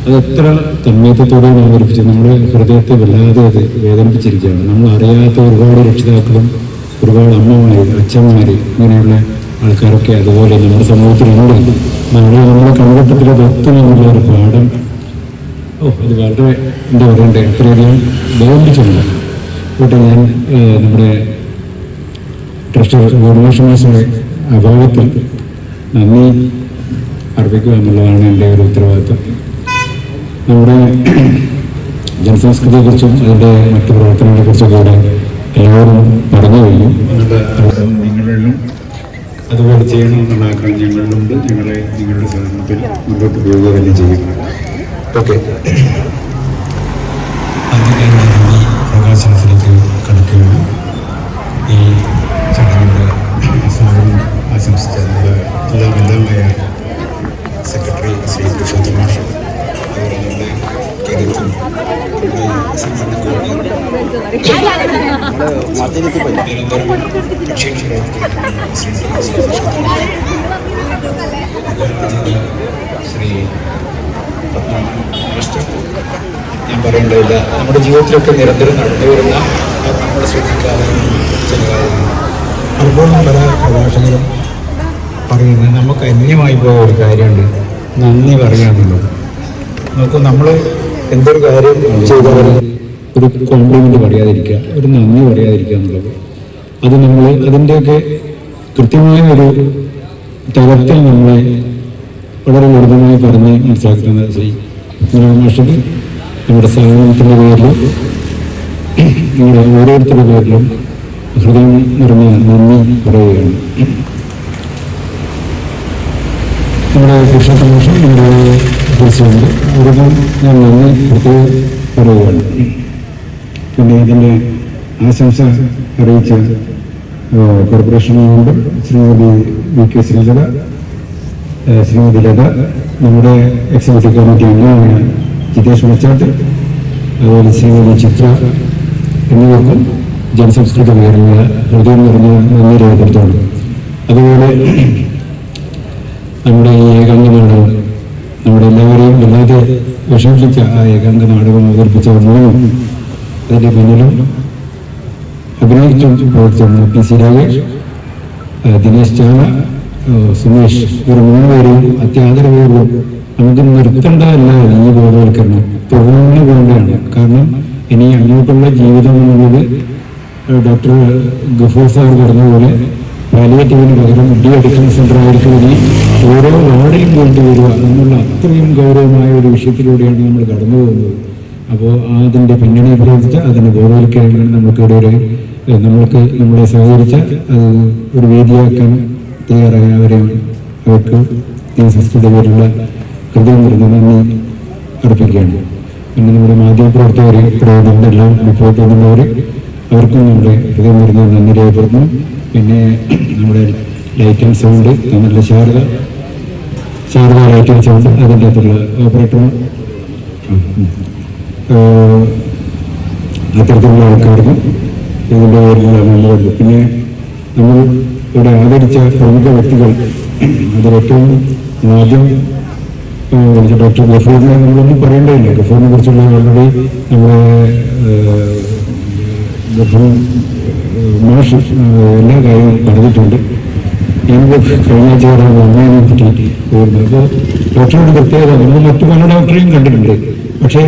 അതെത്ര തന്മയത്തോടെയാണ് അവതരിപ്പിച്ചത്. നമ്മുടെ ഹൃദയത്തെ വല്ലാതെ അത് വേദനിപ്പിച്ചിരിക്കുകയാണ്. നമ്മൾ അറിയാത്ത ഒരുപാട് രക്ഷിതാക്കളും ഒരുപാട് അമ്മമാർ, അച്ഛന്മാർ, ഇങ്ങനെയുള്ള ആൾക്കാരൊക്കെ അതുപോലെ നമ്മുടെ സമൂഹത്തിലുണ്ട്. നമ്മുടെ കാലഘട്ടത്തിലെ ഭക്തനുള്ള ഒരു പാഠം അത് വളരെ എന്താ പറയണ്ടേ, അത്രയധികം വേദനിച്ചിട്ടുണ്ട്. ഇവിടെ ഞാൻ നമ്മുടെ ട്രഷറർ ഗോപകൃഷ്ണന്റെ അഭാവത്തിൽ നന്ദി അർപ്പിക്കുക എന്നുള്ളതാണ് എൻ്റെ ഒരു ഉത്തരവാദിത്വം. നമ്മുടെ ജനസംസ്കൃതിയെക്കുറിച്ചും അതിൻ്റെ മറ്റു പ്രവർത്തനങ്ങളെക്കുറിച്ചും കൂടെ എല്ലാവരും പറഞ്ഞു കഴിഞ്ഞു. നിങ്ങളെല്ലാം അതുപോലെ ചെയ്യണമെന്നുള്ള ആഗ്രഹം ഞങ്ങളിലുണ്ട്. നിങ്ങളുടെ സഹകരണത്തിൽ മുന്നോട്ട് പോവുക തന്നെ ചെയ്യും. ഓക്കെ, അങ്ങനെ നന്ദി പ്രകാശനത്തിലേക്ക് കടക്കുകയാണ്. ഈ ചടങ്ങിൻ്റെ സ്വാഗതം ആശംസിച്ച എല്ലാമായ സെക്രട്ടറി ശ്രീ പുരുഷോത്തമ മാഷ്, അതുപോലെ നമ്മുടെ കേരളത്തിൽ ശ്രീ ഞാൻ പറയേണ്ടതില്ല. നമ്മുടെ ജീവിതത്തിലൊക്കെ നിരന്തരം നടന്നു വരുന്ന നമ്മൾ ശ്രദ്ധിക്കാതെ ചില കാര്യങ്ങൾ പലപ്പോഴും പല പ്രഭാഷകരും പറയുന്നത് നമുക്ക് അന്യമായി പോയ ഒരു കാര്യമുണ്ട്, നന്ദി പറയാന്നുള്ളത്. നോക്കൂ, നമ്മൾ എന്തൊരു കാര്യം ചെയ്താൽ ഒരു കോംപ്ലിമെൻ്റ് പറയാതിരിക്കുക, ഒരു നന്ദി പറയാതിരിക്കുക എന്നുള്ളത്, അത് നമ്മൾ അതിൻ്റെയൊക്കെ കൃത്യമായ ഒരു തലത്തിൽ നമ്മളെ വളരെ ലളിതമായി പറഞ്ഞ് മനസ്സിലാക്കുന്നത് ശ്രീ മാഷക്ക് നമ്മുടെ സ്ഥാപനത്തിൻ്റെ പേരിലും നിങ്ങളുടെ ഓരോരുത്തരുടെ പേരിലും ഹൃദയം നിറഞ്ഞ നന്ദി പറയുകയാണ്. നമ്മുടെ പുരുഷോത്തമ മാഷ്, നമ്മുടെ പ്രസിഡന്റ്, അവർക്കും ഞാൻ നന്ദി പ്രത്യേകം പറയുകയാണ്. പിന്നെ ഇതിൻ്റെ ആശംസ അറിയിച്ച corporation member Shrimati VK Sreelatha, Shrimati Latha, നമ്മുടെ എക്സിക്യൂട്ടീവ് കമ്മിറ്റി അംഗമായ ജിതേഷ് മച്ചാട്ട്, അതുപോലെ ശ്രീമതി ചിത്ര എന്നിവർക്കും ജനസംസ്കൃതി പേരുള്ള ഹൃദയം നിറഞ്ഞ നന്ദി രേഖപ്പെടുത്തുന്നു. അതുപോലെ നമ്മുടെ ഈ ഏകാംഗ നാടകം നമ്മുടെ എല്ലാവരെയും വല്ലാതെ വിഷമിപ്പിച്ച ആ ഏകാംഗ നാടകം അവതരിപ്പിച്ച മുഴുവൻ അതിൻ്റെ പിന്നിലും അഭിനയിച്ചും പ്രവർത്തിച്ച PC രാജേഷ്, ദിനേശ് ചാല, സുമേഷ്, ഇവർ 3 പേരെയും അത്യാദരപൂർവ്വം നമുക്ക് നിർത്തേണ്ടതല്ല ഈ ബോധവൽക്കരണം, തുടർന്നു പോകേണ്ടതാണ്. കാരണം ഇനി അങ്ങോട്ടുള്ള ജീവിതം എന്നുള്ളത് ഡോക്ടർ ഗഫൂർ സാർ പറഞ്ഞ പോലെ പാലിയേറ്റീവിന് പകരം ഡി അഡിക്ഷൻ സെൻ്റർ ആയിരിക്കും ഇനി ഓരോ വാർഡിലും കൊണ്ടുവരിക എന്നുള്ള അത്രയും ഗൗരവമായ ഒരു വിഷയത്തിലൂടെയാണ് നമ്മൾ കടന്നു പോകുന്നത്. അപ്പോൾ അതിൻ്റെ പിന്നണി പ്രവർത്തിച്ച അതിൻ്റെ ബോധവൽക്കരണം നമുക്കിവിടെ നമ്മൾക്ക് നമ്മളെ സഹകരിച്ച അത് ഒരു വേദിയാക്കാൻ തയ്യാറായ അവർക്ക് ജനസംസ്കൃതി പേരുള്ള ഹൃദയം നിറഞ്ഞ നന്ദി അർപ്പിക്കുകയാണ്. പിന്നെ നമ്മുടെ മാധ്യമപ്രവർത്തകരെ പ്രവർത്തകരുടെ എല്ലാം റിപ്പോർട്ട് ചെയ്യുന്നവർ അവർക്കും നമ്മുടെ ഹൃദയം നിറഞ്ഞ നന്ദി രേഖപ്പെടുത്തുന്നു. പിന്നെ നമ്മുടെ ലൈറ്റ് ആൻഡ് സൗണ്ട് നമ്മുടെ ശാരദ, ശാരദ ലൈറ്റിംഗ് ഉണ്ട്, അതിൻ്റെ അകത്തുള്ള ഓപ്പറേറ്ററും അത്തരത്തിലുള്ള ആൾക്കാർക്ക് ഇതിൻ്റെ പേരിലാണ് നല്ലത്. പിന്നെ നമ്മൾ ഇവിടെ ആദരിച്ച പ്രമുഖ വ്യക്തികൾ, അതിലേറ്റവും ആദ്യം ഡോക്ടർ ഗഫൂറിനെ നമ്മളൊന്നും പറയേണ്ടതില്ല. ഗഫൂറിനെ കുറിച്ചുള്ള ഓൾറെഡി നമ്മുടെ ഗഫൂർ മാഷ് എല്ലാ കാര്യവും പറഞ്ഞിട്ടുണ്ട്. എനിക്ക് കഴിഞ്ഞ ആഴ്ച അമ്മേനെ പറ്റി പോകുന്നത്. അപ്പോൾ ഡോക്ടറുടെ പ്രത്യേകത, നമ്മൾ മറ്റു പല ഡോക്ടറെയും കണ്ടിട്ടുണ്ട്, പക്ഷേ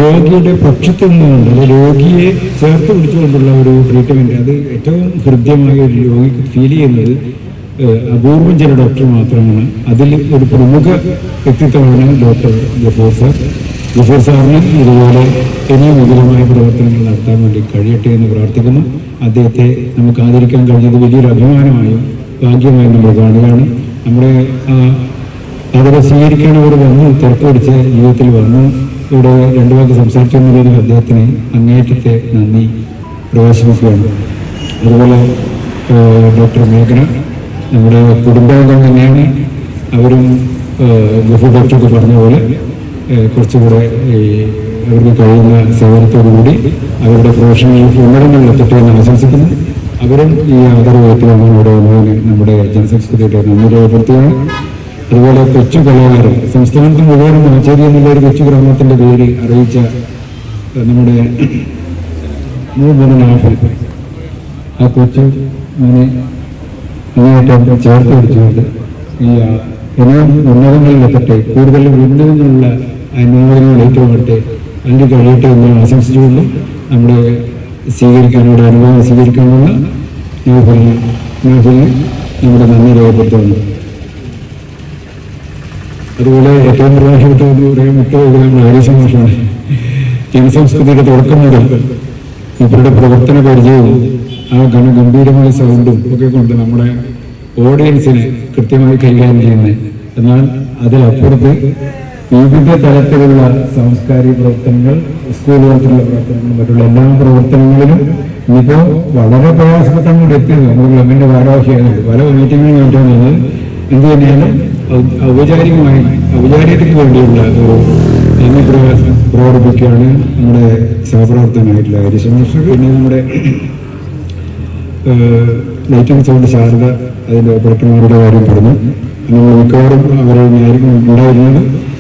രോഗിയുടെ പക്ഷത്ത് നിന്നുകൊണ്ട് അത് രോഗിയെ ചേർത്ത് പിടിച്ചുകൊണ്ടുള്ള ഒരു ട്രീറ്റ്മെൻറ്റ്, അത് ഏറ്റവും ഹൃദ്യമായ ഒരു രോഗിക്ക് ഫീൽ ചെയ്യുന്നത് അപൂർവം ചില ഡോക്ടർ മാത്രമാണ്. അതിൽ ഒരു പ്രമുഖ വ്യക്തിത്വമാണ് ഡോക്ടർ ഗഫൂർ സാർ. ഗഫൂർ സാറിന് ഇതുപോലെ ഇനിയും വിപുലമായ പ്രവർത്തനങ്ങൾ നടത്താൻ വേണ്ടി കഴിയട്ടെ എന്ന് പ്രാർത്ഥിക്കുന്നു. അദ്ദേഹത്തെ നമുക്ക് ആദരിക്കാൻ കഴിഞ്ഞത് വലിയൊരു അഭിമാനമായും ഭാഗ്യമായും നമ്മൾ കാണുകയാണ്. നമ്മുടെ അവരെ സ്വീകരിക്കാൻ അവർ വന്നു, തിരക്ക് പിടിച്ച ജീവിതത്തിൽ വന്നു ഇവിടെ രണ്ടു വാക്ക് സംസാരിച്ചു എന്നുള്ളതിൽ അദ്ദേഹത്തിന് അങ്ങേയറ്റത്തെ നന്ദി പ്രകാശിപ്പിക്കുകയാണ്. അതുപോലെ ഡോക്ടർ മേഘന നമ്മുടെ കുടുംബാംഗം തന്നെയാണ്. അവരും ഗഫൂർ ഡോക്ടർക്ക് പറഞ്ഞ പോലെ കുറച്ചുകൂടെ അവർക്ക് കഴിയുന്ന സേവനത്തോടുകൂടി അവരുടെ പ്രൊഫഷണൽ ഉന്നതങ്ങളിലെത്തട്ടെ എന്ന് ആശംസിക്കുന്നു. അവരും ഈ ആദരവ് ഏറ്റുവാങ്ങാൻ ഇവിടെ വന്നതിന് നമ്മുടെ ജനസംസ്കൃതിയുടെ നന്ദി രേഖപ്പെടുത്തുകയാണ്. അതുപോലെ കൊച്ചു കലാകാരൻ, സംസ്ഥാനത്ത് മുഴുവനും മാച്ചേരി എന്നുള്ള ഒരു കൊച്ചു ഗ്രാമത്തിന്റെ പേര് അറിയിച്ച നമ്മുടെ മൂന്നാഫൽ, ആ കൊച്ചു മോനെ അങ്ങേയറ്റം ചേർത്ത് പിടിച്ചുകൊണ്ട് ഈ ഇനിയും ഉന്നതങ്ങളിലെത്തട്ടെ, കൂടുതൽ ഉന്നതങ്ങളുള്ള അനുവാദങ്ങൾ ഏറ്റുവാങ്ങട്ടെ, അതിന് കഴിയട്ടെ എന്ന് ആശംസിച്ചുകൊണ്ട് നമ്മുടെ സ്വീകരിക്കാനുള്ള അനുഭവം സ്വീകരിക്കാനുള്ള നൗഫലിന് നമ്മുടെ നന്ദി രേഖപ്പെടുത്തുന്നു. അതുപോലെ ഏറ്റവും പ്രധാനപ്പെട്ട വിട്ടുപോകുന്ന ആര്യസമാഷമാണ്. ജനസംസ്കൃതിയുടെ തുടക്കം മുതൽ ഇവരുടെ പ്രവർത്തന പരിചയവും ആ ഗംഭീരമായ സൗണ്ടും ഒക്കെ കൊണ്ട് നമ്മുടെ ഓഡിയൻസിനെ കൃത്യമായി കൈകാര്യം ചെയ്യുന്നത്. എന്നാൽ അതിലപ്പുറത്ത് വിവിധ തലത്തിലുള്ള സാംസ്കാരിക പ്രവർത്തനങ്ങൾ, സ്കൂൾ തലത്തിലുള്ള പ്രവർത്തനങ്ങൾ, മറ്റുള്ള എല്ലാ പ്രവർത്തനങ്ങളിലും ഇപ്പോൾ വളരെ പ്രയാസപ്പെട്ടാണ് ഇവിടെ എത്തിയത്. നമ്മൾ ക്ലബിന്റെ ഭാരവാഹിയായത് പല മീറ്റിങ്ങുകളും വേണ്ടിയാണ്. എന്ത് തന്നെയാലും ഔപചാരികതയ്ക്ക് വേണ്ടിയുള്ള ഒരു നന്ദി പ്രകടിപ്പിക്കുകയാണ് നമ്മുടെ സഹപ്രവർത്തകനായിട്ടുള്ള ഹരിശമാഷ്. പിന്നെ നമ്മുടെ ലൈറ്റിംഗ് സൗണ്ട് ശാരദ, അതിൻ്റെ ഓപ്പറേറ്റർമാരുടെ കാര്യം പറഞ്ഞു. നമ്മൾ മിക്കവാറും അവരെ ഉണ്ടായിരുന്നത്.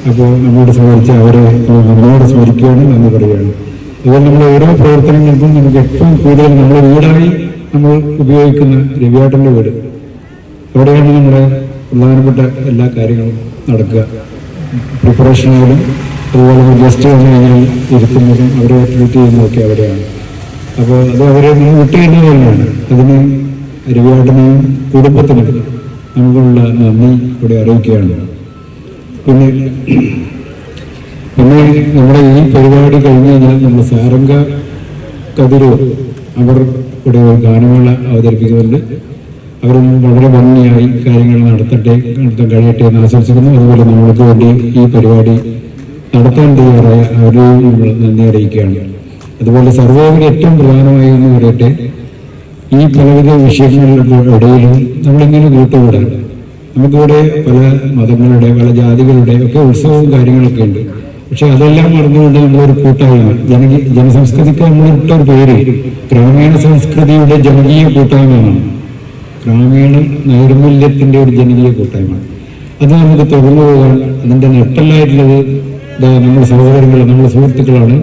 അപ്പോൾ നമ്മളോട് സഹകരിച്ച് അവരെ നമ്മളോട് സ്മരിക്കുകയാണ്, നന്ദി പറയുകയാണ്. അതുപോലെ നമ്മൾ ഓരോ പ്രവർത്തനങ്ങൾക്കും നമുക്ക് ഏറ്റവും കൂടുതൽ നമ്മുടെ വീടായി നമ്മൾ ഉപയോഗിക്കുന്ന രവിയാട്ടൻ്റെ വീട്, അവിടെയാണ് നമ്മുടെ പ്രധാനപ്പെട്ട എല്ലാ കാര്യങ്ങളും നടക്കുക. പ്രിപ്പറേഷനായാലും അതുപോലെ ഗസ്റ്റ് വന്നു കഴിഞ്ഞാൽ ഇരുത്തുന്നതും അവരെ ട്രീറ്റ് ചെയ്യുന്നതൊക്കെ അവിടെയാണ്. അപ്പോൾ അത് അവരെ വിട്ടു കഴിഞ്ഞ പോലെയാണ്. അതിന് രവിയാട്ടനെയും കുടുംബത്തിനും നമുക്കുള്ള നന്ദി ഇവിടെ അറിയിക്കുകയാണ്. പിന്നെ നമ്മുടെ ഈ പരിപാടി കഴിഞ്ഞ് കഴിഞ്ഞാൽ നമ്മൾ സാരംഗ കതിരൂർ അവർ ഇവിടെ ഗാനമേള അവതരിപ്പിക്കുന്നുണ്ട്. അവരും വളരെ ഭംഗിയായി കാര്യങ്ങൾ നടത്താൻ കഴിയട്ടെ എന്ന് ആശംസിക്കുന്നു. അതുപോലെ നമ്മൾക്ക് വേണ്ടി ഈ പരിപാടി നടത്താൻ തയ്യാറായ അവരെയും നമ്മൾ നന്ദി അറിയിക്കുകയാണ്. അതുപോലെ സർവോപരി ഏറ്റവും പ്രധാനമായി എന്ന് പറയട്ടെ, ഈ പലവിധ വിഷയങ്ങളുടെ ഇടയിലും നമ്മളിങ്ങനെ കൂട്ടുകൂടാൻ, നമുക്കിവിടെ പല മതങ്ങളുടെ പല ജാതികളുടെ ഒക്കെ ഉത്സവവും കാര്യങ്ങളൊക്കെ ഉണ്ട്. പക്ഷെ അതെല്ലാം മറന്നുകൊണ്ട് നമ്മളൊരു കൂട്ടായ്മ, ജനസംസ്കൃതിക്ക് നമ്മളിട്ടൊരു പേര് ഗ്രാമീണ സംസ്കൃതിയുടെ ജനകീയ കൂട്ടായ്മ എന്നാണ്. ഗ്രാമീണ നൈർമല്യത്തിന്റെ ഒരു ജനകീയ കൂട്ടായ്മ. അത് നമുക്ക് തുടർന്നു പോകാൻ അതിന്റെ നട്ടലായിട്ടുള്ളത് നമ്മുടെ സഹോദരങ്ങൾ, നമ്മുടെ സുഹൃത്തുക്കളാണ്.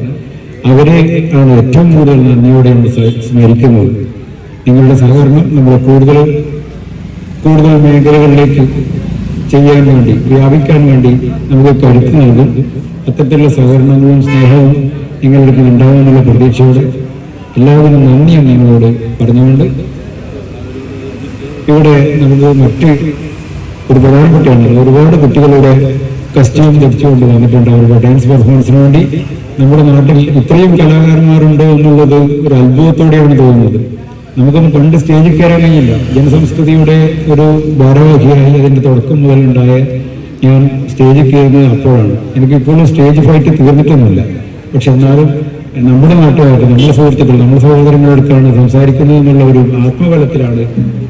അവരെ ആണ് ഏറ്റവും കൂടുതൽ നന്ദിയോടെ നമ്മൾ സ്മരിക്കുന്നത്. നിങ്ങളുടെ സഹകരണം നമ്മളെ കൂടുതൽ മേഖലകളിലേക്ക് ചെയ്യാൻ വേണ്ടി, വ്യാപിക്കാൻ വേണ്ടി നമുക്ക് കരുത്ത് നൽകും. അത്തരത്തിലുള്ള സഹകരണങ്ങളും സ്നേഹവും നിങ്ങളുടെ ഉണ്ടാകുമെന്നുള്ള പ്രതീക്ഷയോടെ എല്ലാവരും നന്ദിയും നിങ്ങളോട് പറഞ്ഞുകൊണ്ട് ഇവിടെ നമുക്ക് മറ്റ് ഒരു പ്രധാനപ്പെട്ടാണ് ഒരുപാട് കുട്ടികളുടെ കസ്റ്റ്യൂം ധരിച്ചുകൊണ്ട് വന്നിട്ടുണ്ട്. അവരുടെ ഡാൻസ് പെർഫോമൻസിന് വേണ്ടി നമ്മുടെ നാട്ടിൽ ഇത്രയും കലാകാരന്മാരുണ്ടോ എന്നുള്ളത് ഒരു അത്ഭുതത്തോടെയാണ് തോന്നുന്നത്. നമുക്കൊന്നും പണ്ട് സ്റ്റേജിൽ കയറാൻ കഴിയില്ല. ജനസംസ്കൃതിയുടെ ഒരു ഭാരവാഹിയായി അതിൻ്റെ തുടക്കം മുതലുണ്ടായ ഞാൻ സ്റ്റേജിൽ കയറുന്നത് അപ്പോഴാണ്. എനിക്കിപ്പോഴും സ്റ്റേജ് ഫൈറ്റ് തീർന്നിട്ടൊന്നുമില്ല. പക്ഷെ എന്നാലും നമ്മുടെ നാട്ടുകാർക്ക്, നമ്മുടെ സുഹൃത്തുക്കൾ, നമ്മുടെ സഹോദരങ്ങളെടുത്താണ് സംസാരിക്കുന്നത് എന്നുള്ള ഒരു ആത്മബലത്തിലാണ്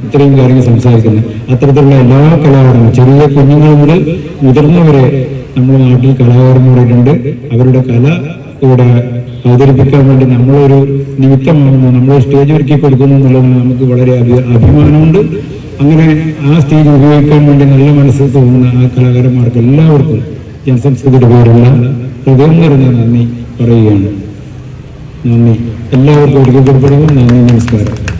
ഇത്രയും കാര്യങ്ങൾ സംസാരിക്കുന്നത്. അത്തരത്തിലുള്ള എല്ലാ കലാകാരന്മാരും, ചെറിയ കുഞ്ഞുങ്ങൾ മുതൽ മുതിർന്നവരെ നമ്മുടെ നാട്ടിൽ കലാകാരന്മാരായിട്ടുണ്ട്. അവരുടെ കല ഇവിടെ അവതരിപ്പിക്കാൻ വേണ്ടി നമ്മളൊരു നിമിത്തമാകുന്നു, നമ്മൾ സ്റ്റേജ് ഒരുക്കി കൊടുക്കുന്നു എന്നുള്ളതിന് നമുക്ക് വളരെ അഭിമാനമുണ്ട്. അങ്ങനെ ആ സ്റ്റേജ് ഉപയോഗിക്കാൻ വേണ്ടി നല്ല മനസ്സിൽ തോന്നുന്ന ആ കലാകാരന്മാർക്ക് എല്ലാവർക്കും ജനസംസ്കൃതിയുടെ പേരുള്ള ഹൃദയം നിറഞ്ഞ നന്ദി പറയുകയാണ്. നന്ദി. എല്ലാവർക്കും ഒരിക്കൽ കൂടി പറയുന്നു. നന്ദി, നമസ്കാരം.